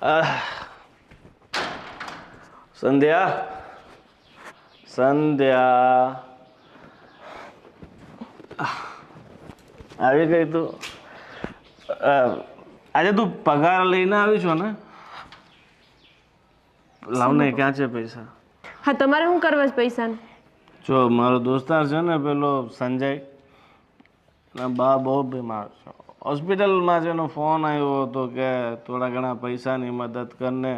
આહ, સંધ્યા સંધ્યા આવી ગઈ તું? આજે તું પગાર લઈને આવી છો ને? લાવને ક્યાં છે પૈસા? હા, તમારે શું કરવા છે પૈસાને? જો મારો દોસ્તાર છે ને પેલો સંજય, એના બા બહુ બીમાર છે. હોસ્પિટલમાં છે, એનો ફોન આવ્યો હતો કે થોડા ઘણા પૈસાની મદદ કરને,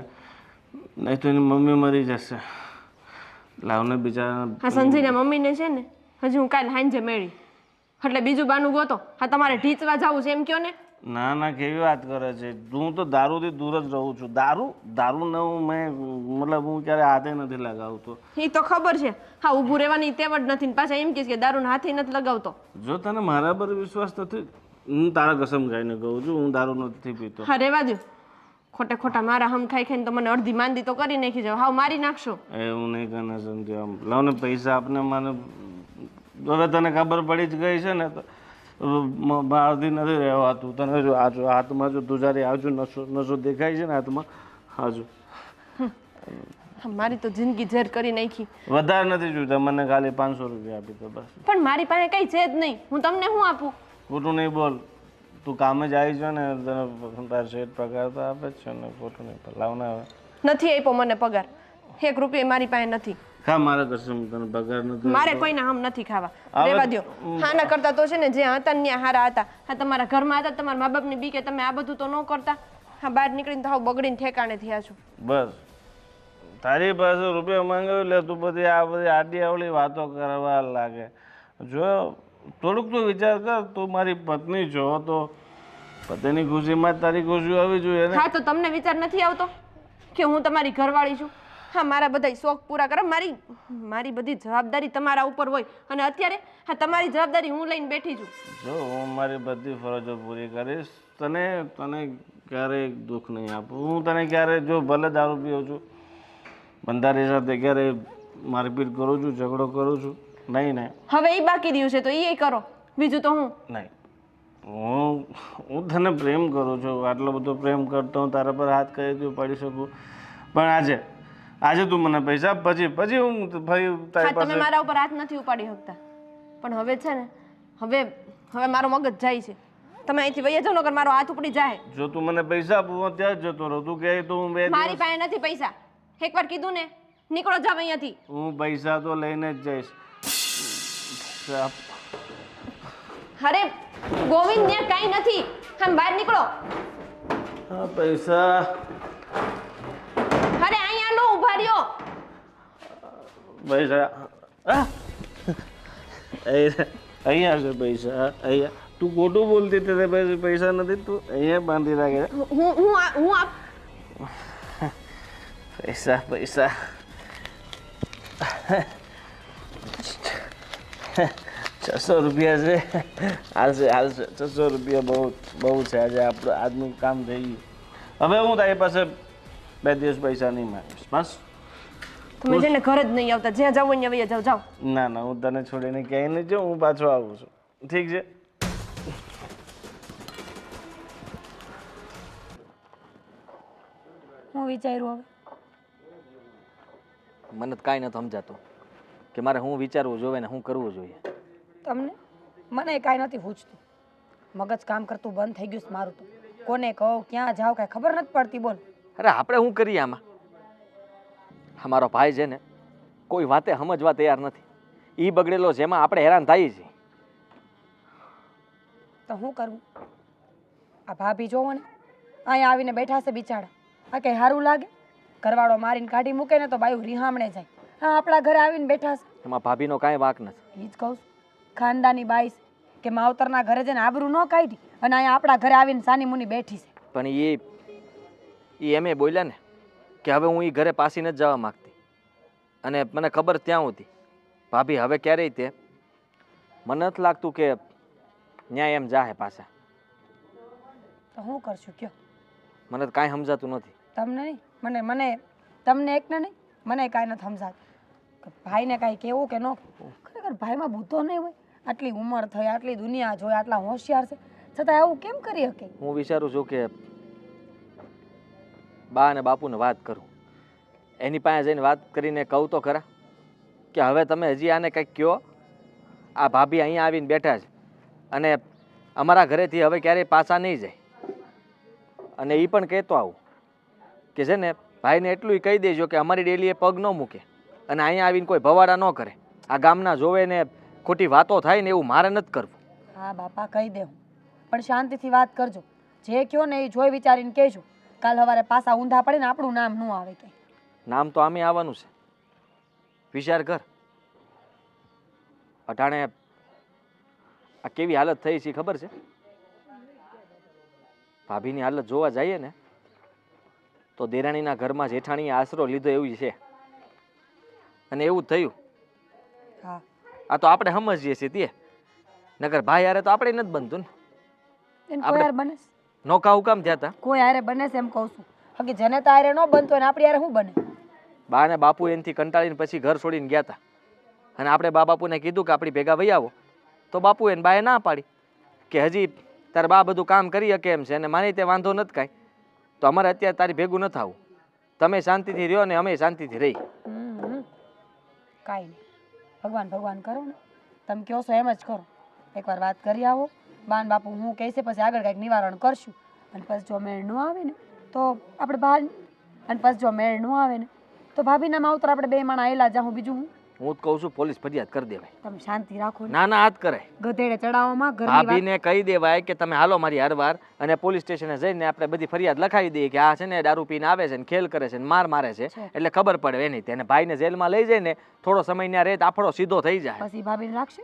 નહીં તો એની મમ્મી મરી જશે. લાવને બિચારા. હા, સંજયના મમ્મીને છે ને હજી હું કાલે સાંજે મેળી, એટલે બીજું બાનું ગોતો. હા, તમારે ઢીચવા જવું છે એમ કયો ને? ના ના, કેવી વાત કરે છે? હું તો દારૂથી દૂર જ રહું છું. દારૂ ને મતલબ હું ક્યારે હાથે નથી લગાવતો. એ તો ખબર છે. હા, ઊભું રહેવાની તેવડ નથી, પાછા એમ કે દારૂને હાથે નથી લગાવતો. જો તને મારા પર વિશ્વાસ નથી, હું તારા કસમ ખાઈને કહું છું, હું દારૂ નથી પીતો. હા, રહેવા દો. ખોટા ખોટા મારા હમ ખાઈ ખાઈને તો મને અડધી માંદી તો કરી નાખી જાવ. હાવ મારી નાખશો. એવું નહીં કરે સંધ્યા. લાવને પૈસા આપને મને. હવે તને ખબર પડી જ ગઈ છે ને, તો બહારથી નથી રહેવાતું. તને જો હાથમાં જો તું જયારે આવજો, નશો દેખાય છે ને હાથમાં, હાજુ. મારી તો જિંદગી ઝેર કરી નાખી. વધારે નથી જોઈતા મને, ખાલી 500 રૂપિયા આપી તો બસ. પણ મારી પાસે કઈ છે જ નહીં, હું તમને શું આપું? ખોટું નહીં બોલ. તું કામે જ આવી છે ને, તને તાર શેઠ પગાર તો આપે જ છે ને, ખોટું નહીં બોલ. લાવને હવે. નથી આપ્યો મને પગાર. 1 રૂપિયા મારી પાસે નથી. ખા મારા કસમ, તને પગાર નથી. મારે કોઈના હમ નથી ખાવા. રહેવા દો. હાના કરતા તો છે ને જે હતા ને ત્યાં હારા હતા. હા, તમારા ઘરમાં હતા, તમારા મા બાપની બી કે તમે આ બધું તો ન કરતા. હા, બહાર નીકળીને તો હાવ બગડીને ઠેકાણે થયા છો. બસ તારી પાસે રૂપિયા માંગાવી લે, તું બધી આ બધી આડી અવળી વાતો કરવા લાગે. જો થોડુંક તો વિચાર કર, તું મારી પત્ની છો તો પતિની ખુશીમાં જ તારી ખુશી આવી જોઈએ ને. હા, તો તમને વિચાર નથી આવતો કે હું તમારી ઘરવાળી છું? હા, મારા બધા શોખ પૂરા કરો. મારી બધી જવાબદારી તમારા ઉપર હોય, અને અત્યારે હા તમારી જવાબદારી હું લઈને બેઠી છું. જો હું મારી બધી ફરજો પૂરી કરીશ, તને ક્યારેય દુઃખ નહીં આપું. હું તને ક્યારે, જો ભલે દારૂ પીઉં છું, બંધારી સાથે ક્યારેય મારપીટ કરું છું, ઝઘડો કરું છું નહીં. હવે એ બાકી રહ્યું છે તો એ કરો, બીજું તો હું નહીં. હું તને પ્રેમ કરું છું, આટલો બધો પ્રેમ કરતો હું તારા પર હાથ કરી દઉં, પડી શકું. પણ આજે તું મને પૈસા, પછી હું ફરી તારી પાસે. તમે મારા ઉપર હાથ નથી ઉપાડી શકતા. પણ હવે છે ને, હવે મારો મગજ જાય છે. તમે અહીંથી વૈયા જાઓ નકર મારો હાથ ઉપડી જાય. જો તું મને પૈસા આપું ત્યાં જ જતો રહું. તું કહે તો હું મારી પાસે નથી પૈસા. એકવાર કીધું ને, નીકળો જાવ અહીંયાથી. હું પૈસા તો લઈને જ જઈશ. અરે ગોવિંદ, ત્યાં કાંઈ નથી. આમ બહાર નીકળો. હા, પૈસા. અરે અહીંયા લો, ઉભા રહ્યો. પૈસા અહીંયા છે પૈસા. અહીંયા તું ખોટું બોલતી હતી, પૈસા નથી. તું અહીંયા બાંધી રાખે. હું આપ પૈસા 600 રૂપિયા છે. હાલશે 600 રૂપિયા બહુ છે. આજે આપણું આજનું કામ થઈ ગયું. હવે હું તારી પાસે 2 દિવસ પૈસા નહીં માંગીશ. બસ તમે જેને ઘર જ નહીં આવતા, જ્યાં જાવ અહીંયા વૈયા જાવ. ના, હું તને છોડીને ક્યાંય નહીં જાઉં. હું પાછો આવું છું. ઠીક છે? હું વિચાર્યું હવે મને કાંઈ નથી સમજાતું કે મારે શું વિચારવું જોઈએ ને શું કરવું જોઈએ. તમને? મને કાંઈ નથી પૂછતું. મગજ કામ કરતું બંધ થઈ ગયું છે મારું તો. કોને કહું, ક્યાં જાઉં, કાંઈ ખબર નથી પડતી. બોલ. અરે આપણે શું કરીએ આમાં? અમારો ભાઈ છે ને, કોઈ વાતે સમજવા તૈયાર નથી. એ બગડેલો જેમાં આપણે હેરાન થઈએ છીએ. તો શું કરવું? આ ભાભી જોવો ને, અહીંયા આવીને બેઠા છે બિચારા. આ કંઈ સારું લાગે? ઘરવાળો મારીને કાઢી મૂકે ને તો બાયું રીહામણે જાય. હા, આપણા ઘરે આવીને બેઠા છે. એમાં ભાભીનો કાંઈ વાંક નથી. એ જ કહું છું, ખાનદાની બાઈ છે કે માવતરના ઘરે જઈને આબરૂ ન કાઢી અને અહીંયા આપણા ઘરે આવીને સાની મુની બેઠી છે. પણ એ એમ બોલ્યા ને કે હવે હું એ ઘરે પાછી નથી જવા માગતી. અને મને ખબર ત્યાં હતી ભાભી હવે ક્યારેય તે મને નથી લાગતું કે ન્યાય એમ જાહે પાછા. તો શું કરશું કયો? મને તો કાંઈ સમજાતું નથી. તમને નહીં, મને તમને એકને નહીં, મને કાંઈ નથી સમજાતું. ભાઈને કાંઈ કહેવું કે ન કહેવું. ખરેખર ભાઈમાં બુદ્ધો નહીં હોય? આટલી ઉંમર થઈ, આટલી દુનિયા જોઈ, આટલા હોશિયાર છે, છતાં આવું કેમ કરી શકે? હું વિચારું છું કે બા અને બાપુને વાત કરું. એની પાસે જઈને વાત કરીને કહું તો ખરા કે હવે તમે હજી આને કંઈક કહો. આ ભાભી અહીંયા આવીને બેઠા છે અને અમારા ઘરેથી હવે ક્યારેય પાછા નહીં જાય. અને એ પણ કહેતો આવું કે છે ને ભાઈને એટલું કહી દેજો કે અમારી ડેલીએ પગ ન મૂકે અને અહીંયા આવીને કોઈ ભવાડા ન કરે. આ ગામના જોવે ને ખોટી વાતો થાય ને એવું મારે નથી કરવું. હા બાપા કહી દે હું, પણ શાંતિથી વાત કરજો. જે કયો ને એ જોઈ વિચારીને કહેજો. કાલ સવારે પાછા ઊંધા પડે ને આપણું નામ ન આવે કે. નામ તો આમે આવવાનું છે. વિચાર કર, અટાણે આ કેવી હાલત થઈ છે ખબર છે? ભાભીની હાલત જોવા જઈએ ને તો દેરાણીના ઘરમાં જેઠાણીએ આશરો લીધો એવું છે. અને એવું જ થયું. હા આ તો આપણે સમજીએ છીએ તે, નગર ભાઈ હારે તો આપણે નથી બનતું ને. એને કોઈ હારે બને છે? નોકા હુકામ થયા હતા. કોઈ હારે બને છે એમ કહું છું. બાકી જેને તો હારે ન બનતો હોય ને આપણી હારે શું બને? બા ને બાપુ એનાથી કંટાળીને પછી ઘર છોડીને ગયા હતા. અને આપણે બા બાપુને કીધું કે આપણી ભેગા વહી આવો, તો બાપુ એને બાએ ના પાડી કે હજી તારે બા બધું કામ કરી શકે એમ છે અને મારી તે વાંધો નથી કાંઈ, તો અમારે અત્યારે તારી ભેગું નથી આવું. તમે શાંતિથી રહ્યો ને અમે શાંતિથી રહી. કાંઈ નહીં, ભગવાન ભગવાન કરો ને. તમે કહો છો એમ જ કરો. એકવાર વાત કરી આવો. બાન બાપુ હું કહેશે પછી આગળ કાંઈક નિવારણ કરશું. અને પછી જો મેળ ન આવે ને તો આપણે બહાર, અને પછી જો મેળ ન આવે ને તો ભાભીના માવતર આપણે બે માણા આવેલા જાઉં. બીજું હું જ કહું છું પોલીસ ફરિયાદ કરી દેવાય. તમે શાંતિ રાખો ને. ના ના હાથ કરાય. ગધેડે ચડાવવામાં ઘરની વાત. ભાભીને કહી દેવાય કે તમે હાલો મારી હરવાર અને પોલીસ સ્ટેશને જઈને આપણે બધી ફરિયાદ લખાવી દઈએ કે આ છે ને દારૂ પીને આવે છે ને ખેલ કરે છે ને માર મારે છે, એટલે ખબર પડે એની. તેને ભાઈને જેલમાં લઈ જાય ને થોડો સમય ત્યાં રહે તો આપણો સીધો થઈ જાય. પછી ભાભીને રાખશે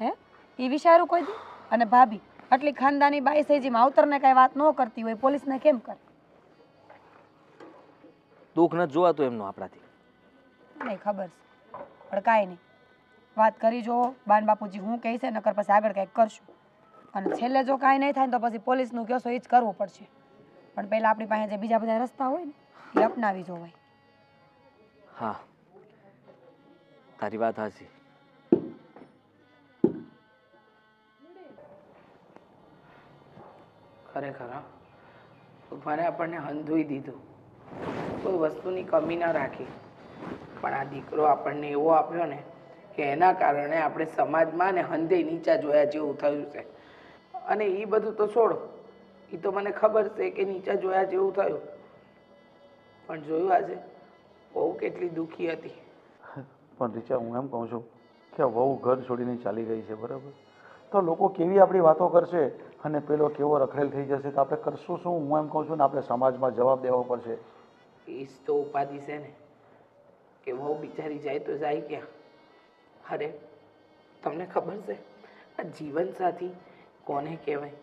હે? એ વિચારું કોઈ દી? અને ભાભી આટલી ખાનદાની બાઈ છે જે માવતરને કાંઈ વાત ન કરતી હોય, પોલીસને કેમ કરે? દુઃખ નથી જોવાતું એમનું આપણાથી. નહીં ખબર છે, પણ કાંઈ નહીં, વાત કરી જો બાન બાપુજી હું કહે છે, નકર પછી આગળ કંઈક કરશું. અને છેલ્લે જો કાંઈ નહીં થાય ને તો પછી પોલીસનું કહેશો એ જ કરવું પડશે. પણ પહેલાં આપણી પાસે જે બીજા બધા રસ્તા હોય ને એ અપનાવી જોવાય. હા તારી વાત સાચી. ખરેખર હા, ભગવાને આપણને હંધોઈ દીધું, કોઈ વસ્તુની કમી ના રાખી. પણ આ દીકરો આપણને એવો આપ્યો ને કે એના કારણે આપણે સમાજમાં ને હંધે નીચા જોયા જેવું થયું છે. અને એ બધું તો છોડો, એ તો મને ખબર છે કે નીચા જોયા જેવું થયું, પણ જોયું આજે બહુ કેટલી દુઃખી હતી. પણ રીચા, હું એમ કહું છું કે વહુ ઘર છોડીને ચાલી ગઈ છે, બરાબર? તો લોકો કેવી આપણી વાતો કરશે અને પેલો કેવો રખડેલ થઈ જશે તો આપણે કરશું શું? હું એમ કહું છું ને આપણે સમાજમાં જવાબ દેવો પડશે. એ જ તો ઉપાધિ છે ને કે વહુ બિચારી જાય તો જાય ક્યાં? અરે તમને ખબર છે આ જીવનસાથી કોને કહેવાય?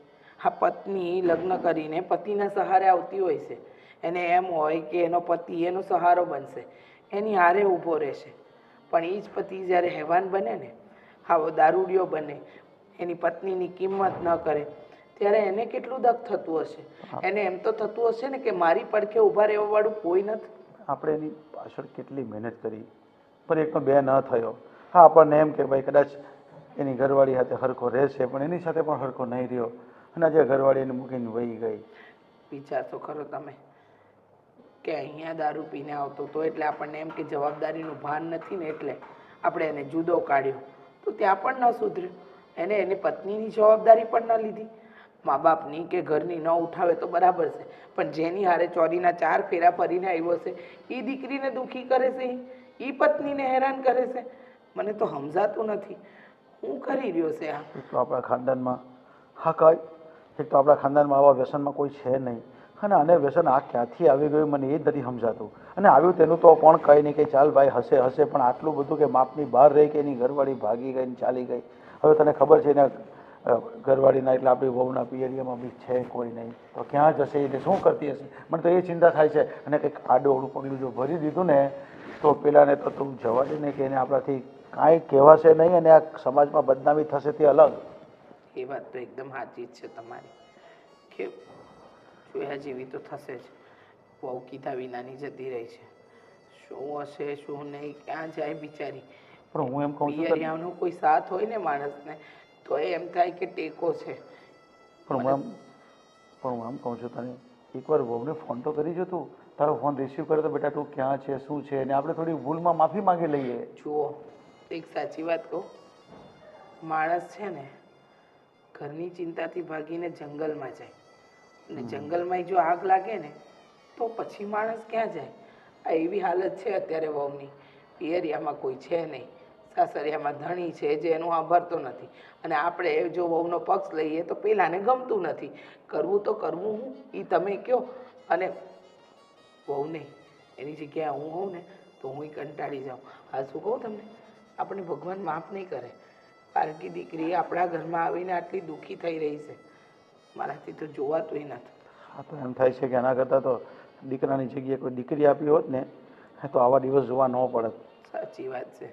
આ પત્ની લગ્ન કરીને પતિના સહારે આવતી હોય છે. એને એમ હોય કે એનો પતિ એનો સહારો બનશે, એની હારે ઊભો રહેશે. પણ એ જ પતિ જ્યારે હેવાન બને ને, આવો દારૂડિયો બને, એની પત્નીની કિંમત ન કરે, ત્યારે એને કેટલું દુઃખ થતું હશે. એને એમ તો થતું હશે ને કે મારી પડખે ઊભા રહેવા વાળું કોઈ નથી. આપણે એની પાછળ કેટલી મહેનત કરી પણ એકનો બે ન થયો. હા, આપણને એમ કે ભાઈ કદાચ એની ઘરવાળી સાથે હરખો રહેશે, પણ એની સાથે પણ હરખો નહીં રહ્યો અને આજે ઘરવાળી એને મૂકીને વહી ગઈ. વિચાર તો ખરો તમે કે અહીંયા દારૂ પીને આવતો હતો એટલે આપણને એમ કે જવાબદારીનું ભાન નથી ને એટલે આપણે એને જુદો કાઢ્યો, તો ત્યાં પણ ન સુધર્યું. એને એની પત્નીની જવાબદારી પણ ન લીધી. મા બાપની કે ઘરની ન ઉઠાવે તો બરાબર છે, પણ જેની હારે ચોરીના 4 ફેરા ફરીને આવ્યો છે એ દીકરીને દુઃખી કરે છે, એ પત્નીને હેરાન કરે છે. મને તો સમજાતું નથી શું કરી રહ્યો છે આ. એક તો આપણા ખાનદાનમાં હા કઈ એક તો આપણા ખાનદાનમાં આવા વ્યસનમાં કોઈ છે નહીં, અને આને વ્યસન આ ક્યાંથી આવી ગયું મને એ જ નથી સમજાતું. અને આવ્યું તેનું તો પણ કંઈ નહીં કે ચાલ ભાઈ હશે હશે, પણ આટલું બધું કે માપની બહાર રહી કે એની ઘરવાળી ભાગી ગઈ ને ચાલી ગઈ. હવે તને ખબર છે ને ઘરવાળીના એટલે આપણી વહુના પિયરિયામાં બી છે કોઈ નહીં, તો ક્યાં જશે એટલે શું કરતી હશે? મને તો એ ચિંતા થાય છે. અને કંઈક આડું પગલું જો ભરી દીધું ને તો પેલાને તો તું જવા દે ને કે એને આપણાથી કાંઈ કહેવાશે નહીં અને આ સમાજમાં બદનામી થશે તે અલગ. એ વાત તો એકદમ સાચી જ છે તમારી કે જોયા જેવી તો થશે જ. બહુ કીધા વિનાની જતી રહી છે. શું હશે શું નહીં, ક્યાં જાય બિચારી. પણ હું એમ કહું છું પિયરિયાનો કોઈ સાથ હોય ને માણસને તો એમ થાય કે ટેકો છે. પણ હું એમ કહું છું તને એકવાર વહુને ફોન તો કરી જો તું. તારો ફોન રિસીવ કરે તો બેટા તું ક્યાં છે શું છે અને આપણે થોડી ભૂલમાં માફી માંગી લઈએ. જુઓ એક સાચી વાત કહું, માણસ છે ને ઘરની ચિંતાથી ભાગીને જંગલમાં જાય અને જંગલમાં જો આગ લાગે ને તો પછી માણસ ક્યાં જાય? આ એવી હાલત છે અત્યારે વહુની. પિયરિયામાં કોઈ છે નહીં, સાસરિયામાં ધણી છે જે એનું સાંભળતો નથી, અને આપણે જો વહુનો પક્ષ લઈએ તો પેલાને ગમતું નથી. કરવું તો કરવું હું એ તમે કહો. અને વહુ નહીં, એની જગ્યાએ હું હોઉં ને તો હું કંટાળી જાઉં. હા શું કહું તમને, આપણે ભગવાન માફ નહીં કરે. પારકી દીકરી આપણા ઘરમાં આવીને આટલી દુઃખી થઈ રહી છે, મારાથી તો જોવાતુંય નથી. હા તો એમ થાય છે કે આના કરતાં તો દીકરાની જગ્યાએ કોઈ દીકરી આપી હોત ને તો આવા દિવસ જોવા ન પડત. સાચી વાત છે.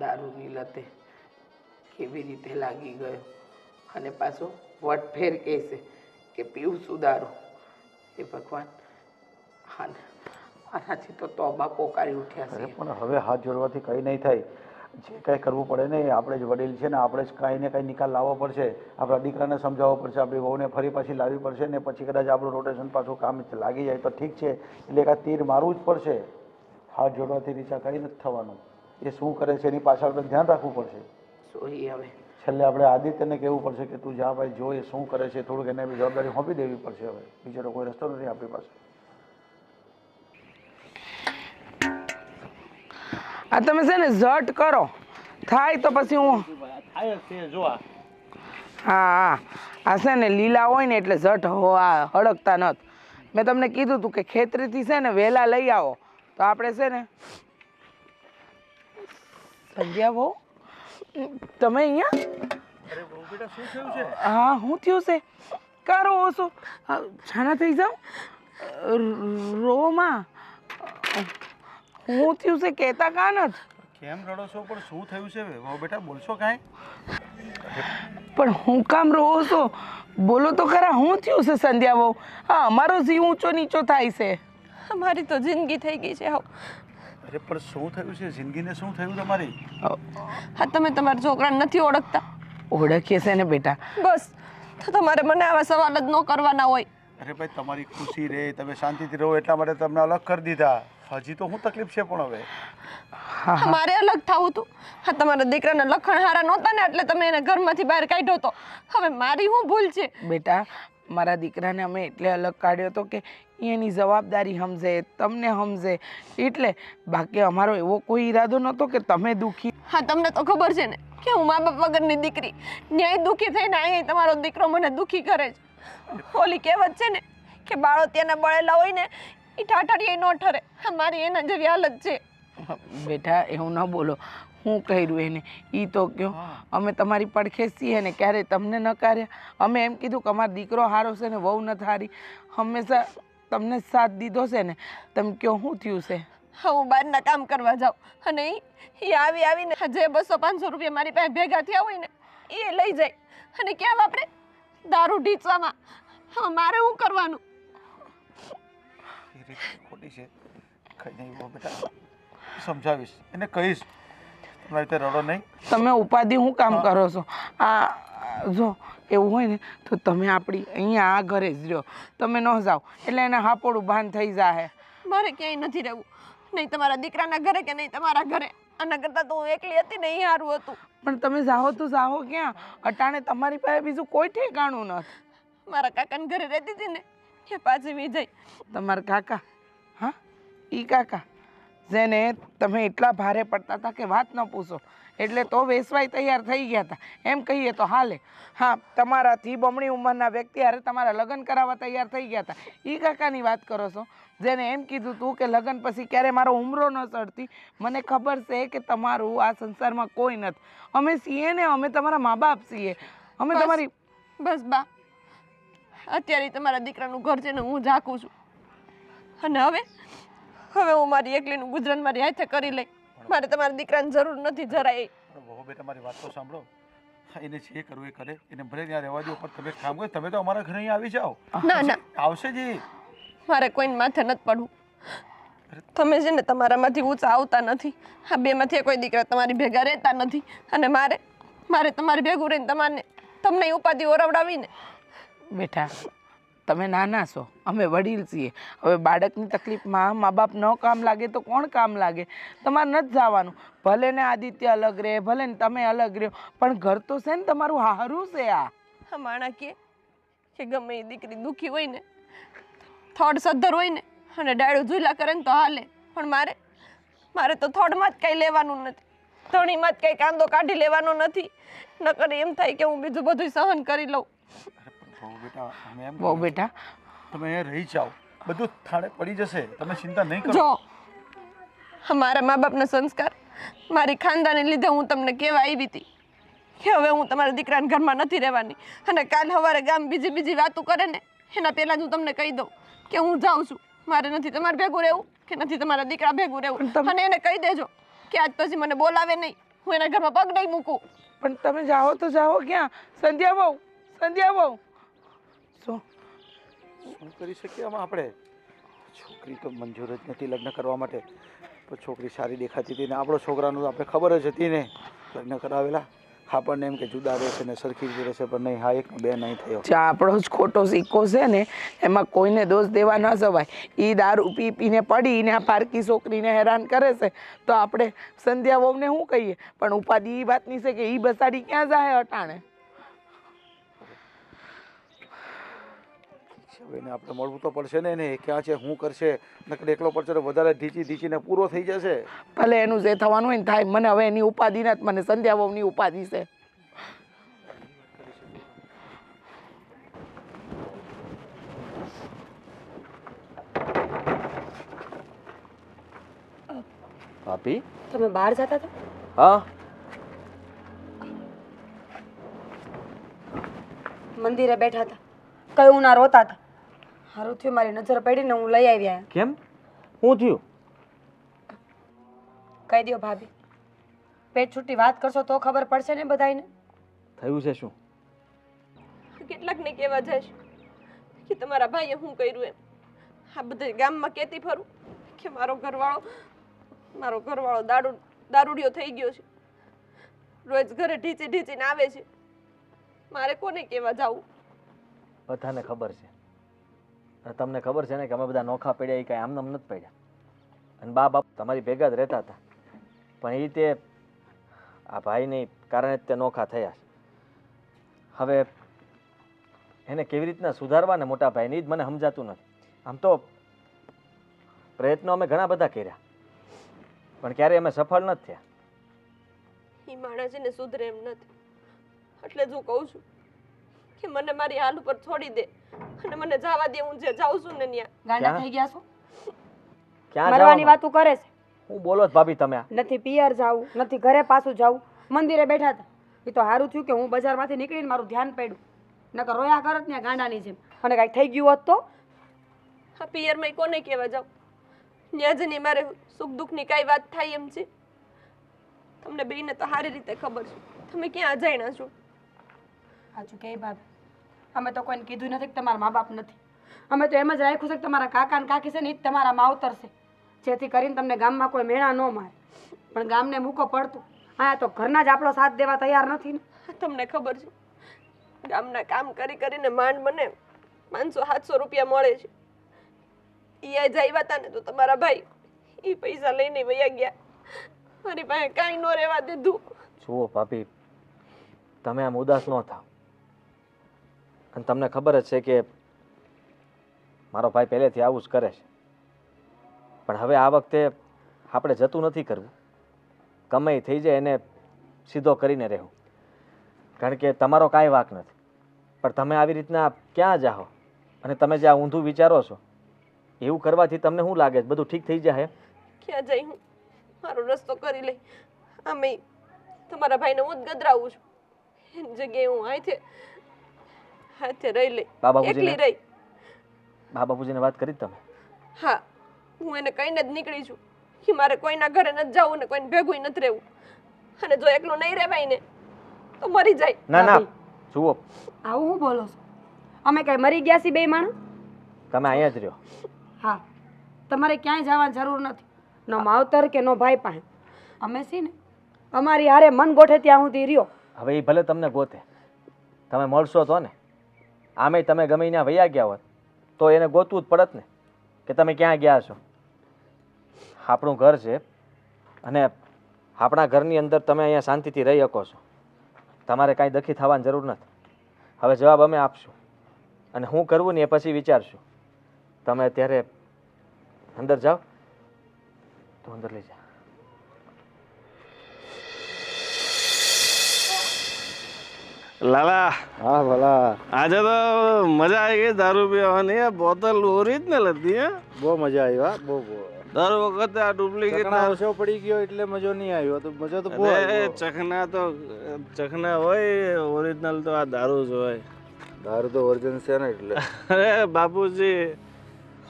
દારૂની લતે કેવી રીતે લાગી ગયો, અને પાછો વટફેર કહે છે કે પીવું શું દારૂ. એ ભગવાન, આનાથી તો તોબા પોકારી ઉઠ્યા અરે છે. પણ હવે હાથ જોડવાથી કંઈ નહીં થાય. જે કાંઈ કરવું પડે ને એ આપણે જ વડીલ છે ને આપણે જ કાંઈ ને કાંઈ નિકાલ લાવવો પડશે. આપણા દીકરાને સમજાવવો પડશે, આપણી વહુને ફરી પાછી લાવવી પડશે ને પછી કદાચ આપણું રોટેશન પાછું કામ લાગી જાય તો ઠીક છે, એટલે એક આ તીર મારવું જ પડશે. હાથ જોડવાથી રીચા કંઈ નથી થવાનું. એ શું કરે છે એની પાછળ આપણે ધ્યાન રાખવું પડશે. સોઈ હવે છેલ્લે આપણે આદિત્યને કહેવું પડશે કે તું જા ભાઈ જો એ શું કરે છે, થોડુંક એને બી જવાબદારી સોંપી દેવી પડશે. હવે બીજો કોઈ રસ્તો નથી આપણી પાસે. આ તમે છે ને ઝટ કરો, થાય તો પછી હું હા આ છે ને લીલા હોય ને એટલે ઝટ હળકતા નથી. મેં તમને કીધું હતું કે ખેતરીથી છે ને વહેલા લઈ આવો તો આપણે છે ને. સંધ્યા બહુ તમે અહીંયા? હા શું થયું છે? કા રો છો? છાના થઈ જાઓ, રોમાં હું થયું છે કહેતા કા નથી? કેમ રડો છો? પણ શું થયું છે બેટા? બોલશો કાંઈ? પણ હું કામ રહો છો? બોલો તો ખરા, શું થયું છે સંધ્યા બહુ? હા અમારો જીવ ઊંચો નીચો થાય છે. અમારી તો જિંદગી થઈ ગઈ છે હાવ. અરે પણ શું થયું છે? જિંદગીને શું થયું તમારી? હા તમે તમારા છોકરાને નથી ઓળખતા? ઓળખીએ છે ને બેટા. બસ તો તમારે મને આવા સવાલ જ ન કરવાના હોય. અરે ભાઈ તમારી ખુશી રહે, તમે શાંતિથી રહો એટલા માટે તમને અલગ કરી દીધા. હજી તો શું તકલીફ છે? પણ હવે મારે અલગ થવું હતું. હા તમારા દીકરાના લખણ હારા નહોતા ને એટલે તમે એને ઘરમાંથી બહાર કાઢ્યો હતો. હવે મારી શું ભૂલ છે? બેટા મારા દીકરાને અમે એટલે અલગ કાઢ્યો હતો કે એની જવાબદારી સમજે, તમને સમજે એટલે. બાકી અમારો એવો કોઈ ઈરાદો નહોતો કે તમે દુઃખી. હા તમને તો ખબર છે ને કે હું મા બાપ વગરની દીકરી, ન્યાય દુઃખી થઈને અહીંયા તમારો દીકરો મને દુઃખી કરે છે. ઓલી કહેવત છે ને કે બાળો ત્યાંના બળેલા હોય ને એ ઠાઠડીએ ન ઠરે. મારી એના જેવી હાલત છે. બેટા એવું ન બોલો. હું કર્યું એને એ તો કહો. અમે તમારી પડખે છીએ ને ક્યારેય તમને ન કાર્યા. અમે એમ કીધું કે અમારો દીકરો સારો છે ને વહુ નથી સારી. હંમેશા તમને સાથ દીધો છે ને. તમે કહો શું થયું છે? હા હું બહારના કામ કરવા જાઉં અને એ આવીને જે 200-500 રૂપિયા મારી પાસે ભેગા થયા હોય ને એ લઈ જાય અને ક્યાં વાપરે? દારૂ ઢીચવામાં. હા મારે શું કરવાનું? ખોટી છે. કઈ નહીં બેટા, સમજાવીશ એને, કહીશ. તમારી રીતે રડો નહીં. તમે ઉપાધિ શું કામ કરો છો? આ જો એવું હોય ને તો તમે આપણી અહીંયા આ ઘરે જ રહ્યો. તમે ન જાઓ એટલે એને હાપોડું ભાન થઈ જાય. મારે ક્યાંય નથી રહેવું, નહીં તમારા દીકરાના ઘરે કે નહીં તમારા ઘરે. આના કરતાં તો હું એકલી હતી ને એ સારું હતું. પણ તમે જાઓ તો જાઓ ક્યાં? અટાણે તમારી પાસે બીજું કોઈ ઠેકાણું નથી. મારા કાકાના ઘરે રહેતી હતી ને એ પાછી વી જાય. તમારા કાકા? હા ઈ કાકા જેને તમે એટલા ભારે પડતા હતા કે વાત ન પૂછો, એટલે તો વેસવાઈ તૈયાર થઈ ગયા હતા એમ કહીએ તો હાલે. હા તમારાથી બમણી ઉંમરના વ્યક્તિ હારે તમારા લગ્ન કરાવવા તૈયાર થઈ ગયા હતા. ઈ કાકાની વાત કરો છો જેને એમ કીધું તું કે લગ્ન પછી ક્યારે મારો ઉમરો ન ચડતી. મને ખબર છે કે તમારું આ સંસારમાં કોઈ નથી. અમે છીએ ને, અમે તમારા મા બાપ છીએ. અમે તમારી બસ બા, અત્યારે તમારા દીકરાનું ઘર છે ને હું ઝાંકું છું. અને હવે હું મારી એકલીનું ગુજરાન મારી હાથે કરી લઈ. મારે તમારા દીકરાની જરૂર નથી જરાય. બહુ બેટા મારી વાત તો સાંભળો. એને જે કરવું એ કરે, એને ભલે ત્યાં રહેવા દો, પણ તમે કામ કરો. તમે તો અમારા ઘરે અહીંયા આવી જાઓ. ના ના આવશે જ. મારે કોઈને માથે નથી પડવું. તમે છે ને તમારામાંથી ઊંચા આવતા નથી. આ બેમાંથી કોઈ દીકરા તમારી ભેગા રહેતા નથી. અને મારે તમારી ભેગું રહીને તમને ઉપાધિ ઓરવડાવીને. બેટા તમે નાના છો, અમે વડીલ છીએ. હવે બાળકની તકલીફમાં મા બાપ ન કામ લાગે તો કોણ કામ લાગે? તમારે નથી જવાનું. ભલે ને આદિત્ય અલગ રહે, ભલે ને તમે અલગ રહો, પણ ઘર તો છે ને તમારું. હારું છે આ. આ માણા કે ગમે એ દીકરી દુઃખી હોય ને, થોડ સદ્ધર હોય ને અને ડાળું ઝૂલા કરે ને તો હાલે, પણ મારે તો થોડમાં જ કંઈ લેવાનું નથી, ધણીમાં જ કંઈ કાંદો કાઢી લેવાનો નથી. નકર એમ થાય કે હું બીજું બધું સહન કરી લઉં. બહુ બેટા, તમે અહીંયા રહી જાઓ, બધું થાળે પડી જશે, તમે ચિંતા નહીં કરો. જો મારા મા બાપના સંસ્કાર, મારી ખાનદાને લીધે હું તમને કહેવા આવી હતી કે હવે હું તમારા દીકરાના ઘરમાં નથી રહેવાની. અને કાલ સવારે ગામ બીજી વાતો કરે ને એના પહેલાં જ હું તમને કહી દઉં કે હું જાઉં છું. મારે નથી તમારે ભેગું રહેવું કે નથી તમારા દીકરા ભેગું રહેવું. અને એને કહી દેજો કે આજ પછી મને બોલાવે નહીં, હું એના ઘરમાં પગ નહીં મૂકું. પણ તમે જાઓ તો જાઓ ક્યાં? સંધ્યા બહુ શું કરી શકીએ આમાં આપણે? છોકરી તો મંજૂર જ નથી લગ્ન કરવા માટે, પણ છોકરી સારી દેખાતી હતી ને આપણો છોકરાનું આપણે ખબર જ હતી ને, લગ્ન કરાવેલા. આપણને એમ કે જુદા રહેશે ને સરખી રીતે રહેશે, પણ નહીં, હા એક બે નહીં થયો. આપણો જ ખોટો સિક્કો છે ને, એમાં કોઈને દોષ દેવા ન જવાય. એ દારૂ પીને પડીને આ પારકી છોકરીને હેરાન કરે છે તો આપણે સંધ્યા વહુને શું કહીએ? પણ ઉપાધિ એ વાતની છે કે એ બસાડી ક્યાં જાય અટાણે? એને આપણે મળવું તો પડશે ને, એને ક્યાં છે, શું કરશે? નકર એકલો પડશે તો વધારે ઢીચીને પૂરો થઈ જશે. ભલે એનું જે થવાનું હોય ને થાય, મને હવે એની ઉપાધિ નથી, મને સંધ્યા વહુની ઉપાધિ છે. ભાભી, તમે બહાર જતા હતા? હા, મંદિરે બેઠા હતા, કયું ના રોતા હતા. હારું થયું મારી નજર પડીને હું લઈ આવ્યા. કેમ? શું થયું? કહી દો ભાભી, પેટ છૂટી વાત કરશો તો ખબર પડશે ને બધાને. થયું છે શું? કેટલાકને કહેવા જઈશ કે તમારા ભાઈએ શું કર્યું એમ. આ બધા ગામમાં કહેતી ફરું કે મારો ઘરવાળો દારૂડિયો થઈ ગયો છે, રોજ ઘરે ઢીચીને આવે છે. મારે કોને કહેવા જાવું? બધાને ખબર છે. અને તમને ખબર છે ને કે અમે બધા નોખા પડ્યા, એ કાંઈ આમનામ નથી પડ્યા. અને બા બાપ તમારી ભેગા જ રહેતા હતા, પણ એ તે આ ભાઈને કારણે જ તે નોખા થયા છે. હવે એને કેવી રીતના સુધારવા ને મોટા ભાઈને એ જ મને સમજાતું નથી. આમ તો પ્રયત્નો અમે ઘણા બધા કર્યા, પણ ક્યારેય અમે સફળ નથી થયા. એ માણસ એને સુધરે એમ નથી, એટલે જ હું કહું છું કે મને મારી હાલ ઉપર છોડી દે અને મને જવા દે. હું જે જાઉં છું ને ત્યાં. ગાંડા થઈ ગયા છો? ક્યાં મરવાની જવાનું? વાતો કરે છે. હું બોલો જ ભાભી તમે? નથી પિયર જાવું, નથી ઘરે પાછું જાવું, મંદિરે બેઠા હતા. એ તો સારું થયું કે હું બજારમાંથી નીકળીને મારું ધ્યાન પડ્યું, નકર રોયા કરત ને ગાંડાની જેમ. અને કાંઈક થઈ ગયું હોત તો? આ પિયરમાં કોને કહેવા જાઉં? ત્યાં જઈને મારે સુખ દુઃખની કાંઈ વાત થાય એમ છે? તમને બેયને તો સારી રીતે ખબર છે, તમે ક્યાં અજાણ્યા છો? સાચું કે ભાભી, અમે તો કોઈને કીધું નથી કે તમારા મા બાપ નથી. અમે તો એમ જ રાખ્યું છે કે તમારા કાકા ને કાકી છે ને એ જ તમારા માવતર છે, જેથી કરીને તમને ગામમાં કોઈ મેળા ન મારે. પણ ગામને મૂકો પડતું, હા તો ઘરના જ આપણો સાથ દેવા તૈયાર નથી ને. તમને ખબર છે, ગામના કામ કરીને માંડ મને 500-700 રૂપિયા મળે છે. એ આજ આવ્યા હતા ને તો તમારા ભાઈ એ પૈસા લઈને વયા ગયા, મારી પાસે કાંઈ ન રહેવા દીધું. જુઓ ભાભી, તમે આમ ઉદાસ ન થાવ. અને તમને ખબર જ છે કે મારો ભાઈ પહેલેથી આવું જ કરે છે, પણ હવે આ વખતે આપણે જતું નથી કરવું. ગમે થઈ જાય એને સીધો કરીને રહેવું, કારણ કે તમારો કાંઈ વાંક નથી. પણ તમે આવી રીતના ક્યાં જાઓ? અને તમે જે આ ઊંધું વિચારો છો એવું કરવાથી તમને શું લાગે છે બધું ઠીક થઈ જાય? ક્યાં જઈ હું મારો રસ્તો કરી લઈ. આમે તમારા ભાઈને હું જ ગદરાવું છું, એની જગ્યાએ હું હાથે રહી લઈ, એકલી રહી. બા બાપુજીને વાત કરી તમે? હા, હું એને કહીને જ નીકળી છું કે મારે કોઈના ઘરે નથી જવું ને કોઈને ભેગું નથી રહેવું. અને જો એકલો નહીં રહેવાય ને તો મરી જાય. ના ના, જુઓ આવું હું બોલો છો? અમે કઈ મરી ગયા છીએ બે માણસ? તમે અહીંયા જ રહ્યો. હા, તમારે ક્યાંય જવાની જરૂર નથી, ન માવતર કે નો ભાઈ પાસે. અમે છીએ ને અમારી હારે મન ગોઠે ત્યાં સુધી રહ્યો. હવે એ ભલે તમને ગોતે, તમે મળશો તો ને. આમે તમે ગમે ત્યાં વયા ગયા હોત તો એને ગોતવું જ પડત ને કે તમે ક્યાં ગયા છો. આપણું ઘર છે અને આપણા ઘરની અંદર તમે અહીંયા શાંતિથી રહી શકો છો. તમારે કાંઈ દખી થવાની જરૂર નથી. હવે જવાબ અમે આપશું અને શું કરવું ને એ પછી વિચારશું. તમે અત્યારે અંદર જાઓ તો અંદર લઈ જા. લાલા હા ભલા, આજે તો મજા આવી ગઈ દારૂ પીવાની. આ બોતલ ઓરિજિનલ હતી હે. બહુ મજા આવી. હા, બહુ બહુ દર વખતે આ ડુપ્લિકેટ આવશો પડી ગયો એટલે મજો નહીં આવ્યો. તો મજા તો બહુ ચખના હોય, ઓરિજિનલ તો આ દારૂ જ હોય. દારૂ તો વર્જન છે ને એટલે. અરે બાપુજી,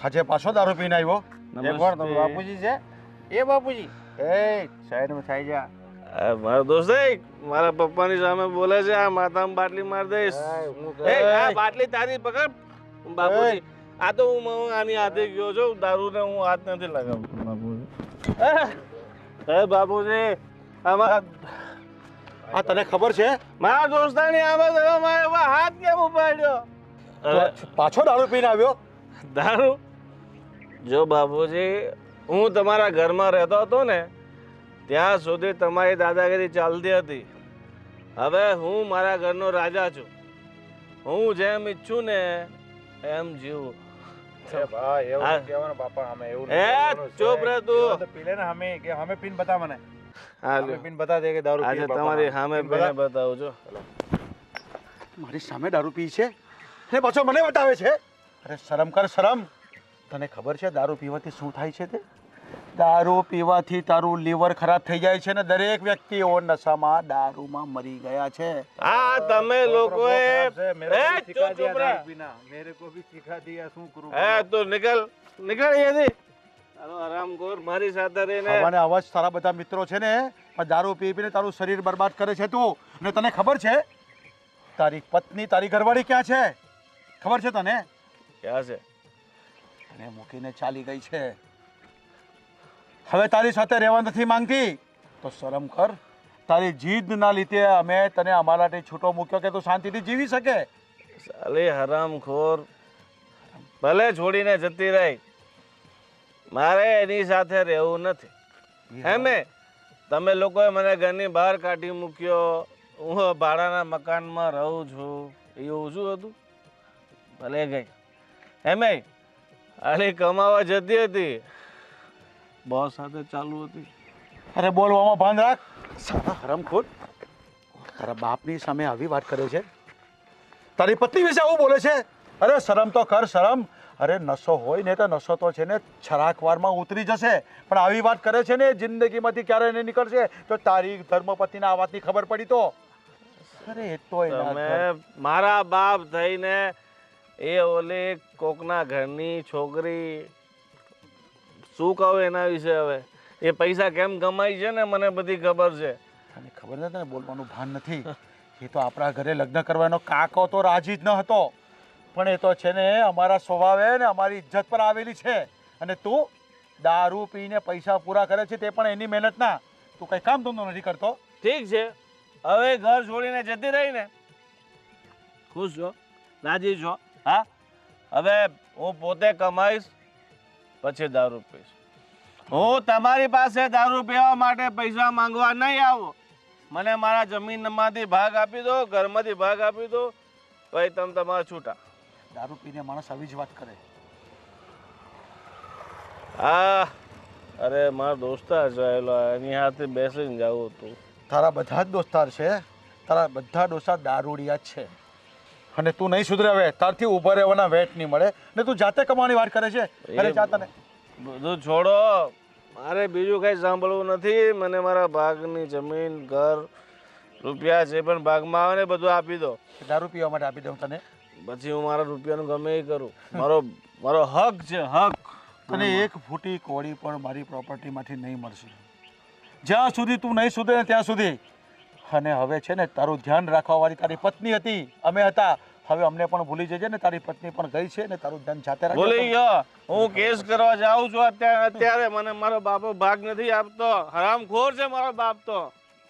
આજે પાછો દારૂ પીને આવ્યો. નમસ્તે. બાપુજી છે એ બાપુજી. એ સાઈડમાં થઈ જા. મારો દોસ્ત મારા પપ્પાની સામે બોલે છે. આ માથામાં બાટલી માર દઈશ. આ બાટલી તારી પકડ બાપુજી. આ તો હું આની હાથે ગયો છું. દારૂ ને હું હાથ નથી લગાવતો બાપુજી. બાપુજી આમાં આ તને ખબર છે મારા દોસ્તાની આમાં હાથ કેમ ઉપાડ્યો? પાછો દારૂ પીને આવ્યો? દારૂ? જો બાપુજી, હું તમારા ઘરમાં રહેતો હતો ને ત્યાં સુધી તમારી દાદાગીરી ચાલતી હતી. હવે હું મારા ઘરનો રાજા છું. હું જેમ ઈચ્છું ને એમ જીવું. ચૂપ રહે તું. હમે પીન બતા મને. હાલો. પીન બતા દે કે દારૂ આજે તમારી સામે પીને બતાવું છું. મારી સામે દારૂ પી છે ને પાછો મને બતાવે છે. અરે શરમ કર, શરમ. તને ખબર છે દારૂ પીવાથી શું થાય છે? તે દારૂ પીવાથી તારું લીવર ખરાબ થઈ જાય છે ને દરેક વ્યક્તિઓ નશામાં દારૂમાં મરી ગયા છે. આ તમે લોકોએ તું નીકળ અહીંયાથી. તારો હરામખોર મારી સાથે રહીને મને અવાજ તારા બધા મિત્રો છે ને પણ દારૂ પી પીને તારું શરીર બરબાદ કરે છે તું. અને તને ખબર છે તારી પત્ની, તારી ઘરવાળી ક્યાં છે? ખબર છે તને? ક્યાં છે? તને મૂકીને ચાલી ગઈ છે. હવે તારી સાથે રહેવા નથી માંગતી તો શરમ કર. તારી જીદના લીધે અમે તને અમારાથી છૂટો મૂક્યો કે તું શાંતિથી જીવી શકે. સાલી હરામખોર ભલે છોડીને જતી રહી, મારે એની સાથે રહેવું નથી. એમે તમે લોકોએ મને ઘરની બહાર કાઢી મૂક્યો. હું ભાડાના મકાનમાં રહું છું. એવું શું હતું? ભલે ગઈ. એમે આલી કમાવા જતી હતી, બોસ સાથે ચાલુ હતી. અરે બોલવામાં ભાન રાખ. સારા હરામખોર, તારા બાપની સામે આવી વાત કરે છે. તારી પત્ની વિશે આવું બોલે છે. અરે શરમ તો કર, શરમ. અરે નશો હોય ને તો નશો તો છે ને છરાક વારમાં ઉતરી જશે, પણ આવી વાત કરે છે ને જિંદગીમાંથી ક્યારે નહીં નીકળશે. તો તારી ધર્મપત્નીને આ વાતની ખબર પડી તો? અરે એ તો તમે મારા બાપ થઈને એ ઓલી કોકના ઘરની છોકરી શું કહું એના વિશે? હવે એ પૈસા કેમ કમાય છે ને મને બધી ખબર છે. તને ખબર નથી ને, બોલવાનું ભાન નથી. એ તો આપણા ઘરે લગ્ન કરવાનો કાકો તો રાજી જ ન હતો, પણ એ તો છે ને અમારા સ્વભાવે ને અમારી ઇજ્જત પર આવેલી છે. અને તું દારૂ પીને પૈસા પૂરા કરે છે તે પણ એની મહેનતના. તું કઈ કામ ધંધો નથી કરતો. ઠીક છે, હવે ઘર છોડીને જતી રહી ને, ખુશ છો, રાજી છો? હા, હવે હું પોતે કમાઈશ પછી દારૂ પીશ. હું તમારી પાસે દારૂ પીવા માટે પૈસા માંગવા નહીં આવું. મને મારા જમીનમાંથી ભાગ આપી દો, ઘરમાંથી ભાગ આપી દો, ભાઈ તમે તમારા છૂટા. દારૂ પીને માણસ આવી જ વાત કરે. હા, અરે મારો દોસ્તાર ચાહેલો એની હાથે બેસીને જવું હતું. તારા બધા જ દોસ્તાર છે, તારા બધા દોસ્તાર દારૂડિયા જ છે. અને તું નહીં સુધરે. હવે તારથી ઊભા રહેવાના વેટ નહીં મળે ને તું જાતે કમાવાની વાત કરે છે. અરે જા તને બધું છોડો, મારે બીજું કંઈ સાંભળવું નથી. મને મારા ભાગની જમીન, ઘર, રૂપિયા જે પણ ભાગમાં આવે ને બધું આપી દો. દારૂ પીવા માટે આપી દઉં તને? પછી હું મારા રૂપિયાનું ગમે એ કરું. મારો હક છે, હક. તને એક ફૂટી કોડી પણ મારી પ્રોપર્ટીમાંથી નહીં મળશે જ્યાં સુધી તું નહીં સુધરે ને ત્યાં સુધી. અને હવે છે ને તારું ધ્યાન રાખવાવાળી તારી પત્ની હતી, અમે હતા. હવે અમને પણ ભૂલી જજે ને. તારી પત્ની પણ ગઈ છે ને તારું ધ્યાન જાતે રાખ. ભૂલી ગયો. હું કેસ કરવા જાઉં છું અત્યારે મને મારો બાપો ભાગ નથી આપતો. હરામખોર છે મારો બાપ તો.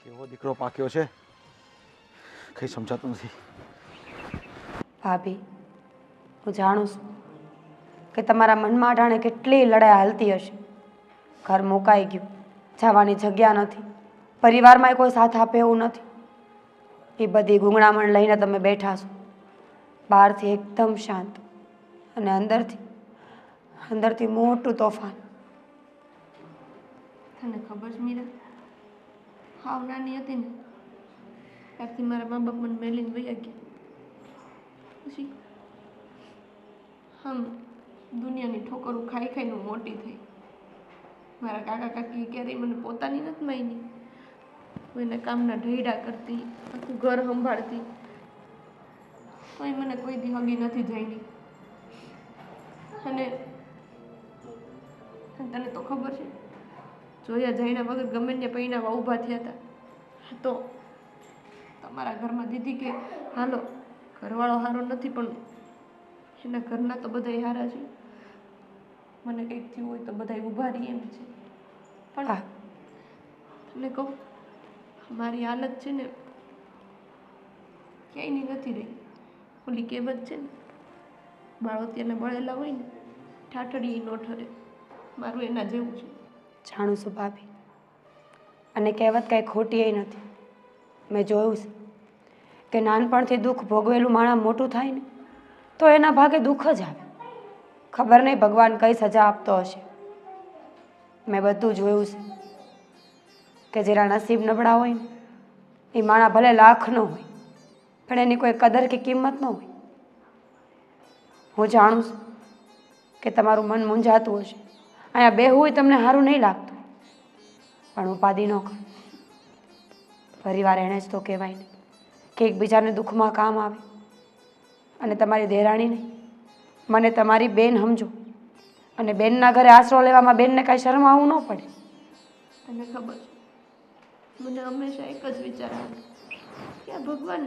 કેવો દીકરો પાક્યો છે, કઈ સમજાતું નથી. ભાભી, હું જાણું છું કે તમારા મનમાં અટાણે કેટલી લડાઈ હાલતી હશે. ઘર મુકાઈ ગયું, જવાની જગ્યા નથી, પરિવારમાં કોઈ સાથ આપે એવું નથી. એ બધી ગૂંગળામણ લઈને તમે બેઠા છો. બહારથી એકદમ શાંત અને અંદરથી મોટું તોફાન. તને ખબર છે મીરા, હાવ નાની હતી ને ત્યારથી મારા મા બાપ મને મેલીને વયા ગયા. પછી આમ દુનિયાની ઠોકરો ખાઈ ખાઈને હું મોટી થઈ. મારા કાકા કાકી ક્યારેય મને પોતાની નથી માની. હું એને કામના ઢૈડા કરતી, આખું ઘર સંભાળતી, તોય મને કોઈ દી હગી નથી જાયની. અને તને તો ખબર છે, જોયા જાયના વગર ગમે ને પૈણાવા ઊભા થયા હતા. તો તમારા ઘરમાં દીધી કે હાલો ઘરવાળો સારો નથી પણ એના ઘરના તો બધા સારા છે, મને કંઈક થયું હોય તો બધા ઊભા રહી એમ છે. પણ તમને કહું, મારી હાલત છે ને ક્યાંયની નથી રહી. ઓલી કહેવત છે ને, બાળોતિયાને બળેલા હોય ને ઠાઠડી નો ઠરે, મારું એના જેવું છે. જાણું છું ભાભી, અને કહેવત કાંઈ ખોટી નથી. મેં જોયું છે કે નાનપણથી દુઃખ ભોગવેલું માણસ મોટું થાય ને તો એના ભાગે દુઃખ જ આવે. ખબર નહીં ભગવાન કઈ સજા આપતો હશે. મેં બધું જોયું છે કે જેના નસીબ નબળા હોય ને એ માણસ ભલે લાખનો હોય પણ એની કોઈ કદર કે કિંમત ન હોય. હું જાણું છું કે તમારું મન મૂંઝાતું હશે, અહીંયા બેહવું તમને સારું નહીં લાગતું, પણ ઉપાધિ ન કર. પરિવાર એણે જ તો કહેવાય ને કે એકબીજાને દુઃખમાં કામ આવે. અને તમારી દેરાણી નહીં, મને તમારી બેન સમજો, અને બેનના ઘરે આશરો લેવામાં બેનને કાંઈ શરમ આવવું ન પડે. તને ખબર છે, મને હંમેશા એક જ વિચાર આવે કે આ ભગવાન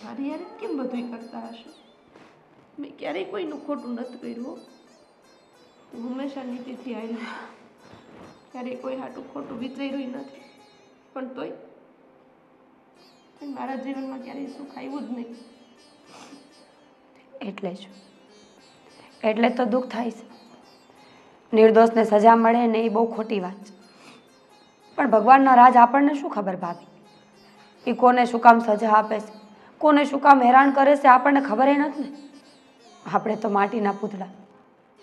મારી યાર કેમ બધું કરતા હશે. મેં ક્યારેય કોઈનું ખોટું નથી કર્યું. હું હંમેશા નીતિથી આવેલી છું, ક્યારેય કોઈ હાટું ખોટું વિચાર્યું નથી, પણ તોય મારા જીવનમાં ક્યારેય સુખ આવ્યું જ નહીં. એટલે તો દુઃખ થાય છે. નિર્દોષને સજા મળે ને એ બહુ ખોટી વાત છે, પણ ભગવાનના રાજ આપણને શું ખબર ભાભી. એ કોને શું કામ સજા આપે છે, કોને શું કામ હેરાન કરે છે, આપણને ખબર એ નથી ને. આપણે તો માટીના પૂતળા,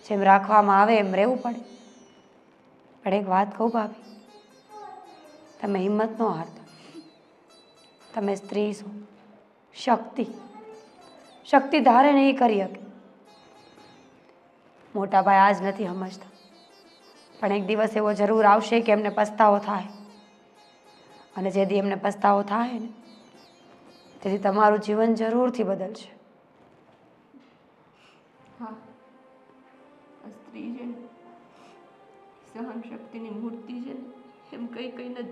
જેમ રાખવામાં આવે એમ રહેવું પડે. પણ એક વાત કહું ભાભી, તમે હિંમત ન હારતા. તમે સ્ત્રી છો, શક્તિ ધારે નહીં કરી શકે. મોટા ભાઈ આજ નથી સમજતા, પણ એક દિવસ એવો જરૂર આવશે કે એમને પસ્તાવો થાય. અને જેથી એમને પસ્તાવો થાય ને તેથી તમારું જીવન જરૂરથી બદલશે. હા, આ સ્ત્રી છે ને સહન શક્તિની મૂર્તિ છે ને, એમ કહીને જ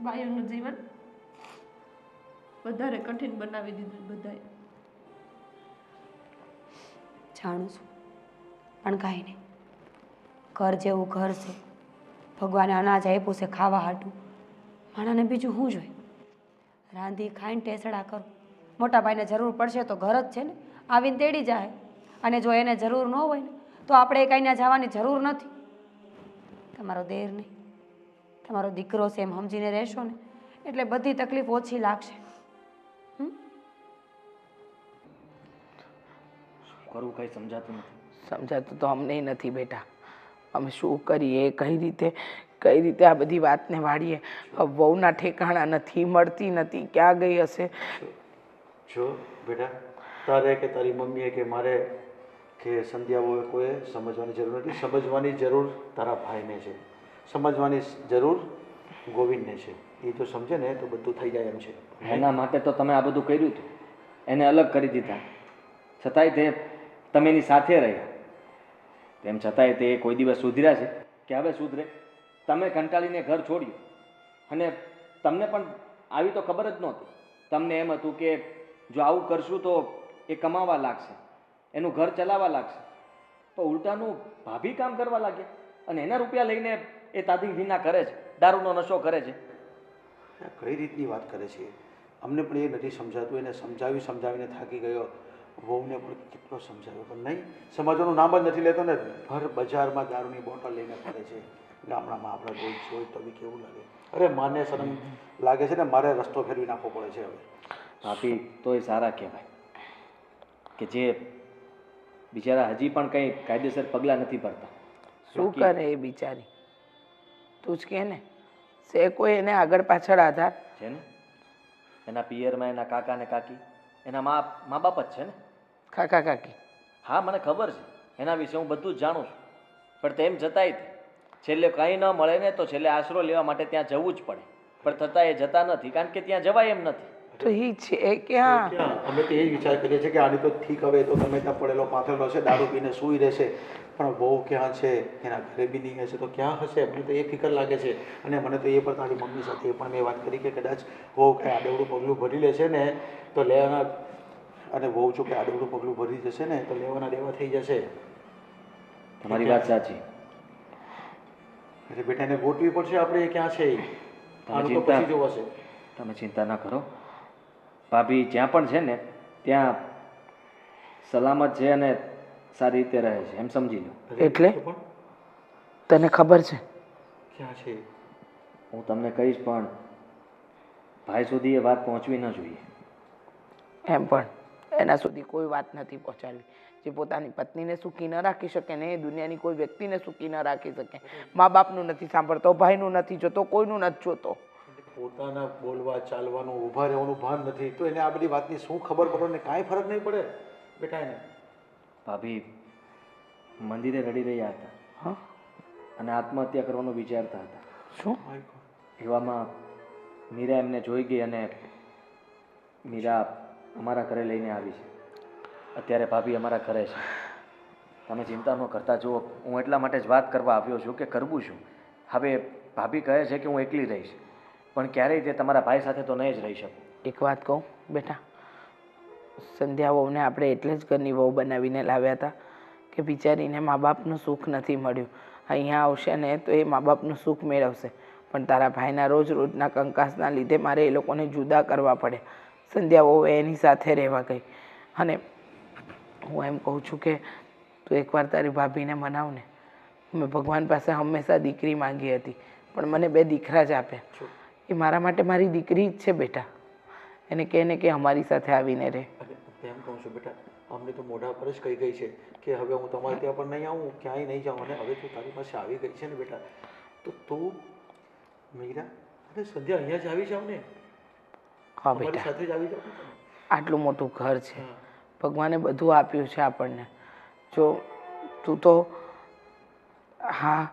બાયોનું જીવન વધારે કઠિન બનાવી દીધું બધાએ. જાણું છું, પણ કાંઈ નહીં. ઘર જેવું ઘર છે, ભગવાને અનાજ આપ્યું છે ખાવા હાટું, માણાને બીજું શું જોઈએ. રાંધી ખાઈને ટેસડા કરો. મોટા ભાઈને જરૂર પડશે તો ઘર જ છે ને, આવીને તેડી જાય. અને જો એને જરૂર ન હોય ને તો આપણે કાંઈ ત્યાં જવાની જરૂર નથી. તમારો દેર નહીં, તમારો દીકરો છે એમ સમજીને રહેશો ને એટલે બધી તકલીફ ઓછી લાગશે. કરવું કંઈ સમજાતું નથી. સમજાતું તો અમને નથી બેટા. અમે શું કરીએ, કઈ રીતે આ બધી વાતને વાળીએ. વહુના ઠેકાણા નથી, મળતી નથી, ક્યાં ગઈ હશે. જો બેટા, તારે કે તારી મમ્મીએ કે મારે કે સંધ્યાઓએ કોઈ સમજવાની જરૂર નથી. સમજવાની જરૂર તારા ભાઈને છે, સમજવાની જરૂર ગોવિંદને છે. એ તો સમજે ને તો બધું થઈ જાય એમ છે. એના માટે તો તમે આ બધું કર્યું હતું, એને અલગ કરી દીધા, છતાંય તમે એની સાથે રહ્યા. તેમ છતાંય તે કોઈ દિવસ સુધર્યા છે કે હવે સુધરે? તમે કંટાળીને ઘર છોડ્યું, અને તમને પણ આવી તો ખબર જ નહોતી. તમને એમ હતું કે જો આવું કરશું તો એ કમાવા લાગશે, એનું ઘર ચલાવવા લાગશે. તો ઉલટાનું ભાભી કામ કરવા લાગ્યા અને એના રૂપિયા લઈને એ તાદી વિના કરે છે, દારૂનો નશો કરે છે. કઈ રીતની વાત કરે છે? અમને પણ એ નથી સમજાતું. એને સમજાવીને થાકી ગયો. વહુને પણ કેટલો સમજાવ્યો પણ નહીં સમજવાનું નામ જ નથી લેતો ને ભર બજારમાં દારૂની બોટલ લઈને ફરે છે ગામડામાં આપણે જોઈ તો બી કેવું લાગે અરે માને શરમ લાગે છે ને મારે રસ્તો ફેરવી નાખવો પડે છે હવે ભાભી તોય સારા કહેવાય કે જે બિચારા હજી પણ કંઈ કાયદેસર પગલાં નથી ભરતા. શું કરે એ બિચારી તું જ કે ને છે કોઈ એને આગળ પાછળ આધાર છે ને એના પિયરમાં એના કાકા ને કાકી એના મા બાપ જ છે ને. કાકા કાકી હા મને ખબર છે એના વિશે હું બધું જ જાણું છું પણ તેમ છતાંય છેલ્લે કંઈ ન મળે ને તો છેલ્લે આશરો લેવા માટે ત્યાં જવું જ પડે પણ થતાં એ જતા નથી કારણ કે ત્યાં જવાય એમ નથી. તો એ છે ક્યાં અમે તો એ જ વિચાર કરીએ છીએ કે આની તો ઠીક હવે તો ગમે ત્યાં પડેલો પાથરેલો છે દારૂ પીને સૂઈ રહેશે પણ બહુ ક્યાં છે એના ઘરે બી નહીં હશે તો ક્યાં હશે મને તો એ ફિકર લાગે છે અને મને તો એ પણ તારી મમ્મી સાથે એ પણ મેં વાત કરી કે કદાચ બહુ કાંઈ આડેવડું પગલું ભરી લેશે ને તો લેવાના અને બહુ જો કે આડેવડું પગલું ભરી જશે ને તો લેવાના દેવા થઈ જશે. તમારી વાત સાચી. એટલે બેટાને ગોતવી પડશે આપણે એ ક્યાં છે આનું તો પછી જોવાશે. તમે ચિંતા ના કરો ભાભી જ્યાં પણ છે ને ત્યાં સલામત છે અને સારી રીતે રહે છે એમ સમજી લો. એટલે તને ખબર છે ક્યાં છે હું તમને કહીશ પણ ભાઈ સુધી એ વાત પહોંચવી ન જોઈએ. એમ પણ એના સુધી કોઈ વાત નથી પહોંચાડવી. જે પોતાની પત્નીને સુખી ન રાખી શકે ને એ દુનિયાની કોઈ વ્યક્તિને સુખી ન રાખી શકે. મા બાપનું નથી સાંભળતો, ભાઈનું નથી જોતો, કોઈનું નથી જોતો. પોતાના બોલવા ચાલવાનું ઊભા રહેવાનું ભાન નથી તો એને આ બધી વાતની શું ખબર પડે ને કાંઈ ફરક નહીં પડે બેટા એને. ભાભી મંદિરે રડી રહ્યા હતા હા અને આત્મહત્યા કરવાનો વિચારતા હતા. શું એવામાં મીરા એમને જોઈ ગઈ અને મીરા અમારા ઘરે લઈને આવી છે. અત્યારે ભાભી અમારા ઘરે છે. તમે ચિંતા ન કરતા જુઓ હું એટલા માટે જ વાત કરવા આવ્યો છું કે કરવું છું. હવે ભાભી કહે છે કે હું એકલી રહીશ પણ ક્યારેય તે તમારા ભાઈ સાથે તો નહીં જ રહી શકું. એક વાત કહું બેટા, સંધ્યા વહુને આપણે એટલે જ ઘરની વહુ બનાવીને લાવ્યા હતા કે બિચારીને મા બાપનું સુખ નથી મળ્યું. અહીંયા આવશે ને તો એ મા બાપનું સુખ મેળવશે પણ તારા ભાઈના રોજના કંકાસના લીધે મારે એ લોકોને જુદા કરવા પડે. સંધ્યા વહુ એની સાથે રહેવા ગઈ અને હું એમ કહું છું કે તું એકવાર તારી ભાભીને મનાવ ને. મેં ભગવાન પાસે હંમેશા દીકરી માંગી હતી પણ મને 2 દીકરા જ આપ્યા. એ મારા માટે મારી દીકરી જ છે બેટા. એને કહે ને કે અમારી સાથે આવીને રહે. એમ કહું છું બેટા અમને તો મોઢા પર જ કહી ગઈ છે કે હવે હું તમારે ત્યાં પણ નહીં આવું ક્યાંય નહીં જાઉં અને હવે તું તારી પાસે આવી ગઈ છે ને બેટા તો તું મીરા અને સંધ્યા અહીંયા જ આવી જાવ ને. હા અમારી બેટા, સાથે જ આવી જાવ. આટલું મોટું ઘર છે, ભગવાને બધું આપ્યું છે આપણને. જો તું તો હા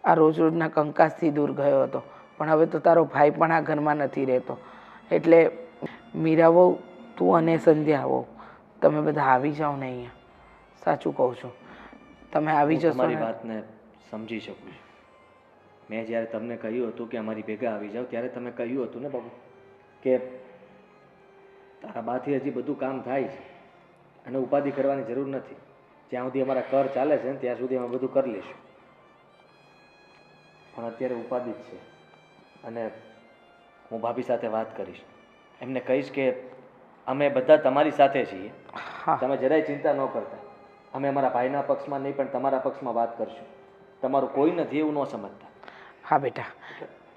આ રોજના કંકાસથી દૂર ગયો હતો પણ હવે તો તારો ભાઈ પણ આ ઘરમાં નથી રહેતો એટલે મીરા વહુ તું અને સંધ્યા વહુ તમે બધા આવી જાઓ ને અહીંયા. સાચું કહું છું તમે આવી જશો તમારી ને. વાતને સમજી શકું છું. મેં જ્યારે તમને કહ્યું હતું કે અમારી ભેગા આવી જાઓ ત્યારે તમે કહ્યું હતું ને બાબુ કે તારા બાથી હજી બધું કામ થાય છે અને ઉપાધિ કરવાની જરૂર નથી. જ્યાં સુધી અમારા કર ચાલે છે ને ત્યાં સુધી અમે બધું કરી લઈશું પણ અત્યારે ઉપાધિ જ છે અને હું ભાભી સાથે વાત કરીશ. એમને કહીશ કે અમે બધા તમારી સાથે છીએ. હા તમે જરાય ચિંતા ન કરતા. અમે અમારા ભાઈના પક્ષમાં નહીં પણ તમારા પક્ષમાં વાત કરશું. તમારું કોઈ નથી એવું ન સમજતા. હા બેટા,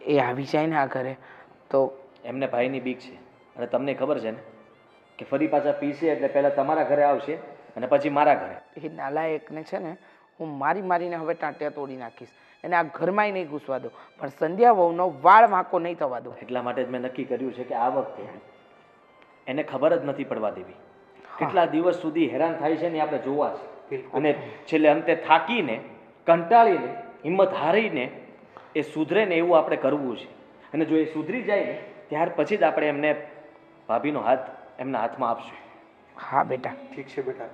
એ આવી જાય ને આ ઘરે તો એમને ભાઈની બીક છે અને તમને ખબર છે ને કે ફરી પાછા પીશે એટલે પહેલાં તમારા ઘરે આવશે અને પછી મારા ઘરે. એ નાલાયકને છે ને હું મારીને હવે ટાંટિયા તોડી નાખીશ. એને આ ઘરમાંય નહીં ઘૂસવા દો પણ સંધ્યા વહુનો વાળ વાંકો નહીં થવા દો. એટલા માટે જ મેં નક્કી કર્યું છે કે આ વખતે એને ખબર જ નથી પડવા દેવી. કેટલા દિવસ સુધી હેરાન થાય છે ને આપણે જોવા છે અને છેલ્લે અંતે થાકીને કંટાળીને હિંમત હારીને એ સુધરે ને એવું આપણે કરવું છે અને જો એ સુધરી જાય ને ત્યાર પછી જ આપણે એમને ભાભીનો હાથ એમના હાથમાં આપશું. હા બેટા, ઠીક છે બેટા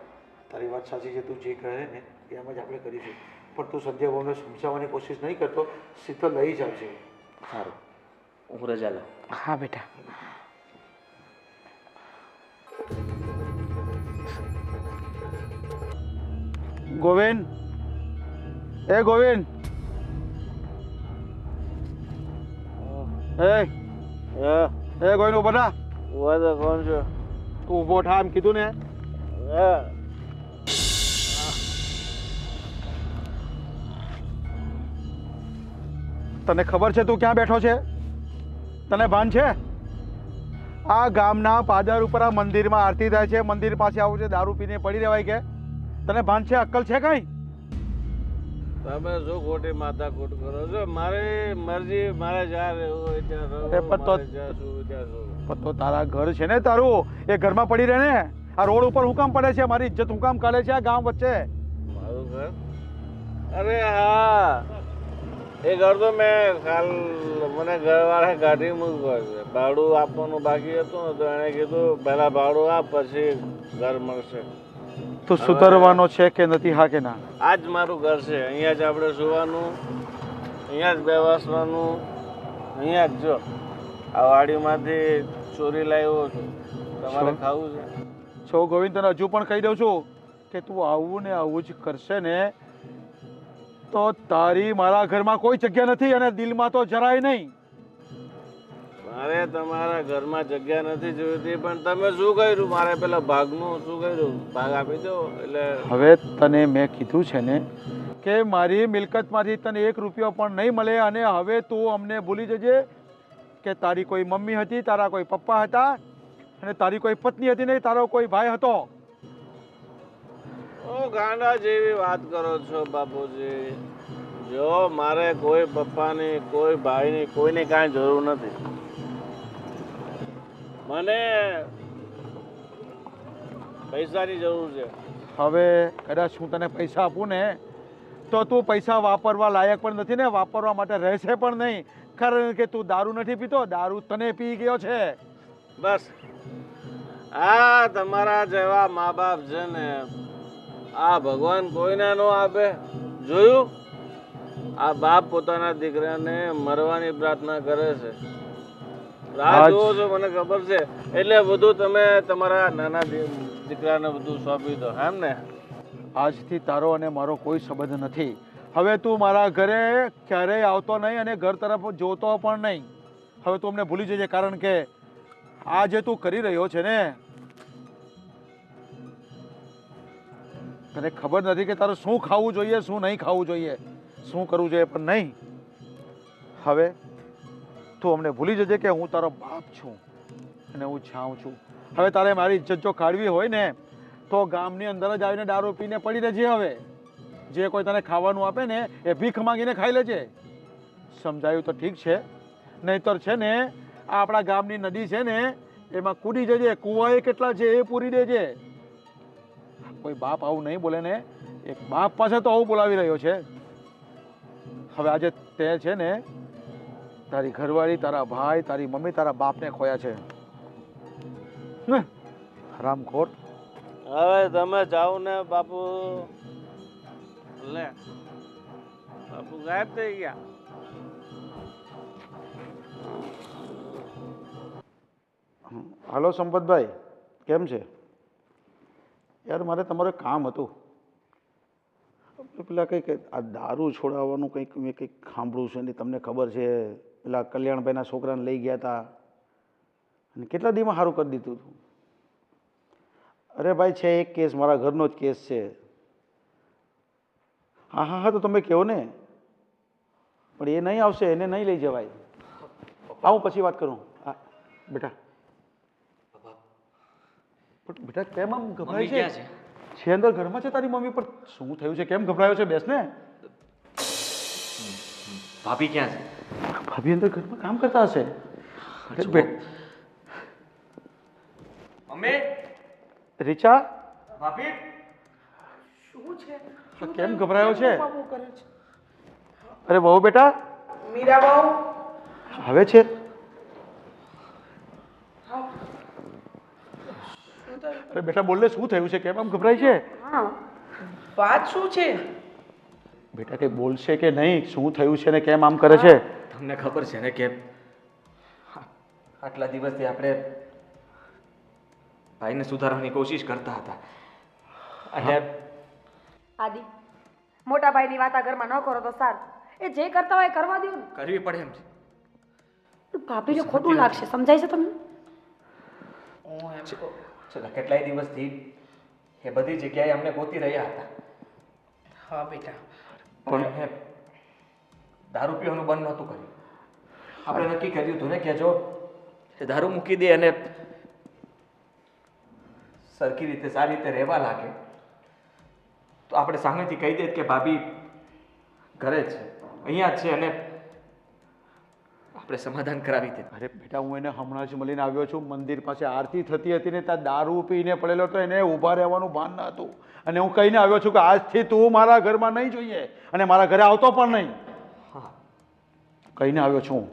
તારી વાત સાચી છે તું જે કહે ને એમ જ આપણે કરીશું પણ તું સંધ્યા બહુને સમજાવવાની કોશિશ નહીં કરતો સીધો લઈ જ આવજે. સારું હું રજા લઉં. હા બેટા. ગોવિંદ એ ગોવિંદ એ ગોવિંદ ઉભો થા. હું તો કોણ છું? તું ઊભો થા એમ કીધું ને. હા. તને ખબર છે તું ક્યાં બેઠો છે? તને ભાન છે? આ ગામના પાદર ઉપર આ મંદિરમાં આરતી થાય છે, મંદિર પાસે આવું છે, દારૂ પીને પડી રહેવાય કે? તને ભાન છે? અક્કલ છે કઈ? તમે શું ખોટી માથાકૂટ કરો છો? મારી મરજી, મારે જ્યાં રહેવું હોય ત્યાં રહું, અરે પણ તો- મારે જ્યાં સૂવું ત્યાં સૂવું. પણ તો તારા ઘર છે ને તારું, એ ઘરમાં પડી રહે ને. આ રોડ ઉપર હું કામ પડે છે? મારી ઇજ્જત હું કામ કાઢે છે આ ગામ વચ્ચે? મારું ઘર? અરે હા, એ ઘર તો મેં મને ઘરવાળાએ કાઢી મૂક્યો છે. ભાડું આપવાનું બાકી હતું ને તો એણે કીધું પહેલા ભાડું આપ પછી ઘર મળશે. તું સુધરવાનો છે કે નથી? હા કે ના? આ જ મારું ઘર છે. અહીંયા જ આપણે સુવાનું, અહીંયા જ બેસવાનું, અહીંયા જ. જો આ વાડીમાંથી ચોરી લાવ્યો છું, તમારે શું? ખાવું છે? છો ગોવિંદ, તને હજુ પણ કહી દઉં છું કે તું આવું ને આવું જ કરશે ને તો તારી મારા ઘરમાં કોઈ જગ્યા નથી, અને દિલમાં તો જરાય નહીં. મારે તમારા ઘરમાં જગ્યા નથી જોઈતી, પણ તમે શું કર્યું? મારે પેલા ભાગનું શું કર્યું? ભાગ આપી દો એટલે. હવે તને મેં કીધું છે ને કે મારી મિલકતમાંથી તને 1 રૂપિયો પણ નહીં મળે, અને હવે તું અમને ભૂલી જજે કે તારી કોઈ મમ્મી હતી, તારા કોઈ પપ્પા હતા, અને તારી કોઈ પત્ની હતી નહીં, તારો કોઈ ભાઈ હતો. ઓ ગાંડા જેવી વાત કરો છો બાપુજી. જો મારે કોઈ પપ્પાની, કોઈ ભાઈની, કોઈની કાંઈ જરૂર નથી. મને પૈસાની જરૂર છે. હવે કદાચ હું તને પૈસા આપું ને તો તું પૈસા વાપરવા લાયક પણ નથી ને વાપરવા માટે રહેશે પણ નહીં, કારણ કે તું દારૂ નથી પીતો, દારૂ તને પી ગયો છે. બસ આ તમારા જેવા મા બાપ છે ને, આ ભગવાન કોઈને ન આપે. જોયું? આ બાપ પોતાના દીકરાને મરવાની પ્રાર્થના કરે છે. રાહ જુઓ છો, મને ખબર છે. એટલે બધું તમે તમારા નાના દીકરાને બધું સોંપી દો, એમ ને? આજથી તારો અને મારો કોઈ સંબંધ નથી. હવે તું મારા ઘરે ક્યારેય આવતો નહીં અને ઘર તરફ જોતો પણ નહીં. હવે તું અમને ભૂલી જજે, કારણ કે આ જે તું કરી રહ્યો છે ને, તને ખબર નથી કે તારે શું ખાવું જોઈએ, શું નહીં ખાવું જોઈએ, શું કરવું જોઈએ પણ નહીં. હવે તું અમને ભૂલી જજે કે હું તારો બાપ છું અને હું છાઉં છું. હવે તારે મારી ઇજ્જત જો કાઢવી હોય ને તો ગામની અંદર જ આવીને દારૂ પીને પડી રહેજે. હવે જે કોઈ તને ખાવાનું આપે ને એ ભીખ માંગીને ખાઈ લેજે. સમજાયું તો ઠીક છે, નહીતર છે ને આ આપણા ગામની નદી છે ને એમાં કૂદી જજે. કુવાએ કેટલા છે એ પૂરી દેજે. કોઈ બાપ આવું નહીં બોલે ને, એક બાપ પાસે તો આવું બોલાવી રહ્યો છે. હવે આજે તે છે ને તારી ઘરવાળી, તારા ભાઈ, તારી મમ્મી, તારા બાપને ખોયા છે. હરામખોર. હવે તમે જાઓ ને બાપુ. લે બાપુ ગાયબ થઈ ગયા. હાલો સંપતભાઈ, કેમ છે? યાર મારે તમારું એક કામ હતું. પેલા કંઈક આ દારૂ છોડાવવાનું કંઈક મેં કંઈક સાંભળ્યું છે ને, તમને ખબર છે પેલા કલ્યાણભાઈના છોકરાને લઈ ગયા હતા અને કેટલા દીમાં સારું કરી દીધું હતું. અરે ભાઈ છે એક કેસ, મારા ઘરનો જ કેસ છે. હા હા હા, તો તમે કહો ને, પણ એ નહીં આવશે, એને નહીં લઈ જવાય. આવું પછી વાત કરું. હા બેટા. પણ બેટા કેમ આમ ગભરાય છે? છે અંદર ઘરમાં છે તારી મમ્મી, પણ શું થયું છે? કેમ ગભરાયો છે? બેસ ને. ભાભી ક્યાં છે? ભાભી અંદર ઘરમાં કામ કરતા હશે. મમ્મી, રીચા, ભાભી, શું છે? કેમ ગભરાયો છે? અરે બહુ બેટા, મીરાબાઉ, હવે છે. અરે બેટા બોલ ને, શું થયું છે? કેમ આમ ગભરાય છે? હા, વાત શું છે? બેટા કઈ બોલશે કે નહીં? શું થયું છે ને કેમ આમ કરે છે? તમને ખબર છે ને કે આટલા દિવસથી આપણે ભાઈને સુધારવાની કોશિશ કરતા હતા, અને આદિ, મોટા ભાઈની વાત આ ઘરમાં ન કરો તો સારું. એ જે કરતા હોય એ કરવા દો ને. કરવી પડે એમ છે. ભાભીને ખોટું લાગશે, સમજાય છે તમને? છેલ્લા કેટલાય દિવસથી એ બધી જગ્યાએ અમને ગોતી રહ્યા હતા. હા બેટા, પણ એમને દારૂ પીવાનું બંધ નહોતું કર્યું. આપણે નક્કી કર્યું હતું ને કે જો એ દારૂ મૂકી દે અને સરખી રીતે સારી રીતે રહેવા લાગે તો આપણે સામેથી કહી દે કે ભાભી ઘરે જ છે, અહીંયા જ છે, અને આપણે સમાધાન કરાવી દે. અરે બેટા, હું એને હમણાં જ મળીને આવ્યો છું. મંદિર પાસે આરતી થતી હતી ને ત્યાં દારૂ પીને પડેલો તો એને ઊભા રહેવાનું ભાન ન હતું. અને હું કહીને આવ્યો છું કે આજથી તું મારા ઘરમાં નહીં જોઈએ અને મારા ઘરે આવતો પણ નહીં. હા, કહીને આવ્યો છું.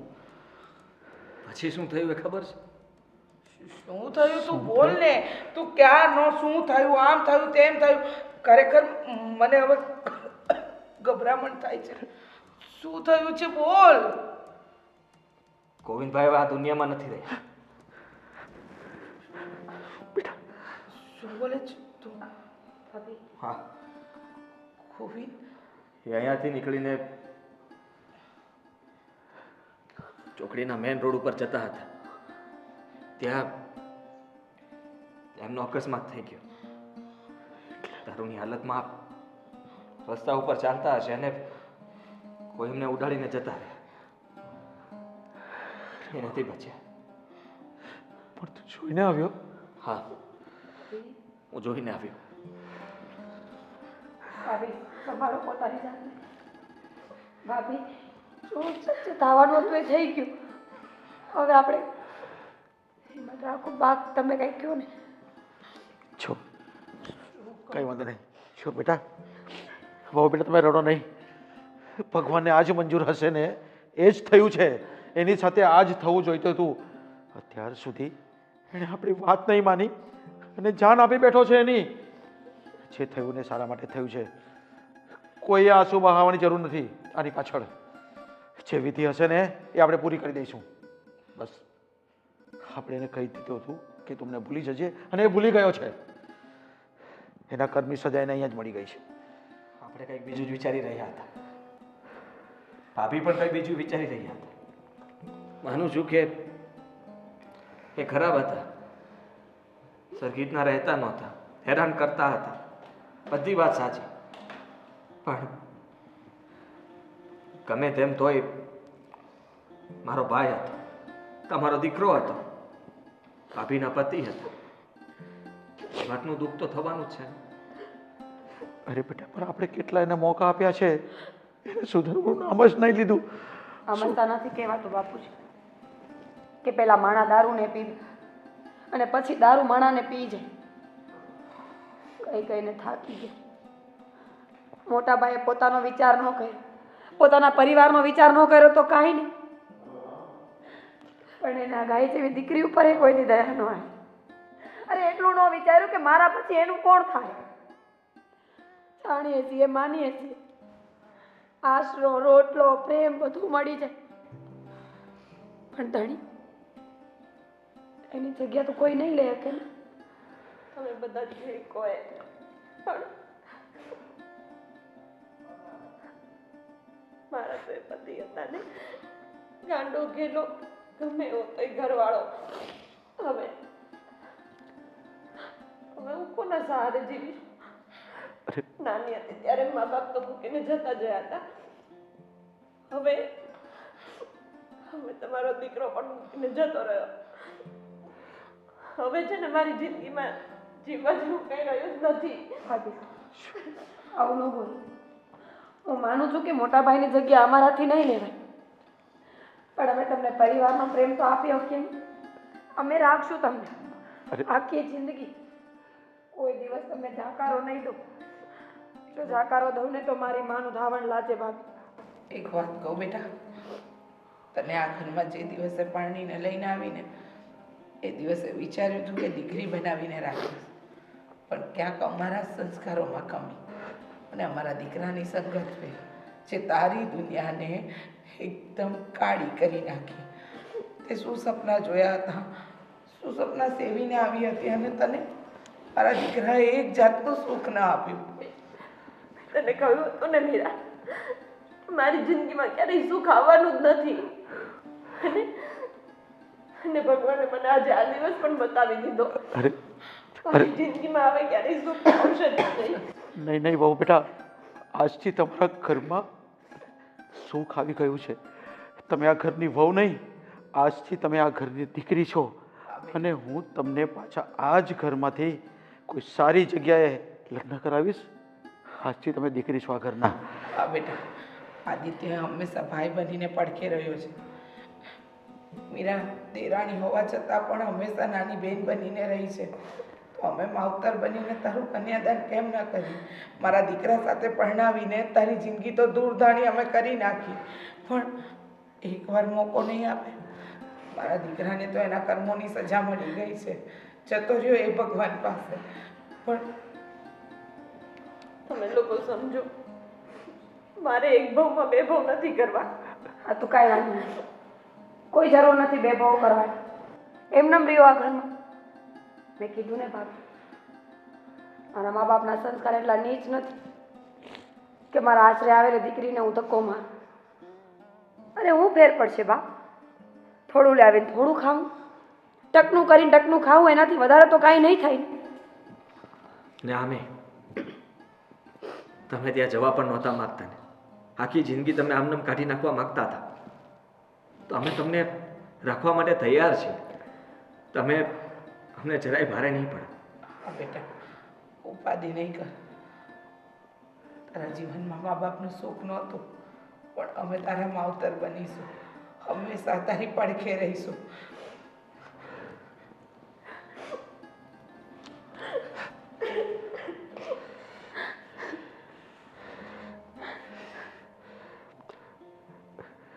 પછી શું થયું એ ખબર છે? શું થયું તું બોલ ને. તું ક્યાં નો શું થયું, આમ થયું તેમ થયું. ખરેખર મને હવે ગભરામણ થાય છે. શું થયું છે બોલ. ગોવિંદભાઈ હવે આ દુનિયામાં નથી રહ્યા. શું બોલે છે તું? હા, ગોવિંદ? એ અહીંયાથી નીકળીને ચોકડીના મેઇન રોડ ઉપર જતા હતા. ત્યાં એમનો અકસ્માત થઈ ગયો. દારૂની હાલતમાં રસ્તા ઉપર ચાલતા હશે અને કોઈ એમને ઉડાડીને જતા રહ્યા. એ નથી બચ્યા. પણ તું જોઈને આવ્યો? હા, હું જોઈને આવ્યો. ભાભી તમારો પોતાની જાતને ભાભી જો થવાનું હતું એ થઈ ગયું. હવે આપણે હિંમત રાખો. બાપ તમે કંઈ કહો ને. છો કઈ વાંધો નહીં. છો બેટા, બહુ બેટા તમે રડો નહીં. ભગવાનને આજ મંજૂર હશે ને એ જ થયું છે. એની સાથે આ જ થવું જોઈતું હતું. અત્યાર સુધી એણે આપણી વાત નહીં માની અને જાન આપી બેઠો છે એની. જે થયું ને સારા માટે થયું છે. કોઈ આંસુ બહાવવાની જરૂર નથી. આની પાછળ જે વિધિ હશે ને એ આપણે પૂરી કરી દઈશું. બસ આપણે એને કહી દીધું હતું કે તમને ભૂલી જજે અને એ ભૂલી ગયો છે. એના કર્મની સજા એને અહીંયા જ મળી ગઈ છે. આપણે કંઈક બીજું જ વિચારી રહ્યા હતા. ભાભી પણ કંઈક બીજું વિચારી રહ્યા હતા. માનું છું કે એ ખરાબ હતા, સરખીતના રહેતા નહોતા, હેરાન કરતા હતા. બધી વાત સાચી, પણ ગમે તેમ તોય મારો ભાઈ હતો, તમારો દીકરો હતો, ભાભીના પતિ હતા. એ વાતનું દુઃખ તો થવાનું જ છે. અરે બેટા, પણ આપણે કેટલા એને મોકા આપ્યા છે. એને સુધરવું નામ જ નહીં લીધું. સમજતા નથી કહેવાતું બાપુજી કે પેલા માણા દારૂને પીવે અને પછી દારૂ માણાને પી જાય. કઈ કઈને થાકી ગયા. મોટા ભાઈએ પોતાનો વિચાર ન કર્યો, પોતાના પરિવારનો વિચાર ન કર્યો તો કાંઈ નહીં. પણ એના ગાય જેવી દીકરી ઉપર એ કોઈની દયા ન આવી. અરે એટલું ન વિચાર્યું કે મારા પછી એનું કોણ થાય. જાણીએ છીએ, માનીએ છીએ, આશરો, રોટલો, પ્રેમ બધું મળી જાય, પણ ધણી એની જગ્યા તો કોઈ નહીં લે શકે ને. તમે બધા જ ઘેરી કોઈ પણ મારા તો એ પતિ હતા ને, ગાંડો ઘેલો ગમે એવો તો ઘરવાળો. હવે હું કોના સહારે જીવીશ? નાની હતી ત્યારે મા બાપ તો મૂકીને જતા ગયા હતા. હવે તમારો દીકરો પણ મૂકીને જતો રહ્યો. હવે છે ને મારી જિંદગીમાં જીવવા જેવું કઈ રહ્યું જ નથી. આવું ન બોલ. હું માનું છું કે મોટા ભાઈની જગ્યા અમારાથી નહીં લેવાય, પણ અમે તમને પરિવારનો પ્રેમ તો આપી શકીએ. અમે રાખશું તમને આખી જિંદગી. કોઈ દિવસ તમને જાકારો નહીં દઉં. જો જાકારો દઉં ને તો મારી માનું ધાવણ લાજે ભાભી. એક વાત કહું બેટા, તને આ ઘરમાં જે દિવસે પરણીને લઈને આવીને એ દિવસે વિચાર્યું હતું કે દીકરી બનાવીને રાખીશ, પણ ક્યાંક અમારા સંસ્કારોમાં કમી અને અમારા દીકરાની સંગત જે તારી દુનિયાને એકદમ કાળી કરી નાખી. તે શું સપના જોયા હતા, શું સપના સેવીને આવી હતી, અને તને મારા દીકરાએ એક જાતનું સુખ ના આપ્યું. તને કહ્યું હતું ને મીરા, મારી જિંદગીમાં ક્યારેય સુખ આવવાનું જ નથી. અને ભગવાને મને આજે આ દિવસ પણ બતાવી દીધો. અરે મારી જિંદગીમાં હવે ક્યારેય સુખ આવશે જ નહીં. નહીં નહીં બહુ બેટા, આજથી તમારા ઘરમાં સુખ આવી ગયું છે. તમે આ ઘરની વહુ નહીં, આજથી તમે આ ઘરની દીકરી છો. અને હું તમને પાછા આ જ ઘરમાંથી કોઈ સારી જગ્યાએ લગ્ન કરાવીશ. આજથી તમે દીકરી છો આ ઘરના. હા બેટા, આદિત્ય હંમેશા ભાઈ બનીને પડખે રહ્યો છે. મીરા દેરાણી હોવા છતાં પણ હંમેશા નાની બહેન બનીને રહી છે. તો અમે માવતર બનીને તારું કન્યાદાન કેમ ન કર્યું? મારા દીકરા સાથે પરણાવીને તારી જિંદગી તો દૂરધાણી અમે કરી નાખી, પણ એકવાર મોકો નહીં આપે. મારા દીકરાને તો એના કર્મોની સજા મળી ગઈ છે, જતો રહ્યો એ ભગવાન પાસે. પણ તમે લોકો સમજો, મારે એક ભાવમાં બે ભાવ નથી કરવા. આ તો કાંઈ વાંધો નહીં, કોઈ જરૂર નથી બે ભાવ કરવાની. એમનેમ રહ્યો આ ઘરમાં. મેં કીધું ને ભાભી, મારા મા બાપના સંસ્કાર એટલા નીચ નથી કે મારા આશરે આવેલી દીકરીને હું ધક્કો મારું. અરે હું ફેર પડશે બા, થોડું લાવીને થોડું ખાવું, ટકનું કરીને ટકનું ખાવું, એનાથી વધારે તો કાંઈ નહીં થાય. ને આમે તમે ત્યાં જવા પણ નહોતા માગતા ને આખી જિંદગી તમે આમનામ કાઢી નાખવા માગતા હતા, તો અમે તમને રાખવા માટે તૈયાર છીએ. તમે અમને જરાય ભારે નહીં પડે. હા બેટા, ઉપાધિ નહીં કર. તારા જીવનમાં મા બાપનું સુખ નહોતું, પણ અમે તારા માવતર બનીશું, હંમેશા તારી પડખે રહીશું.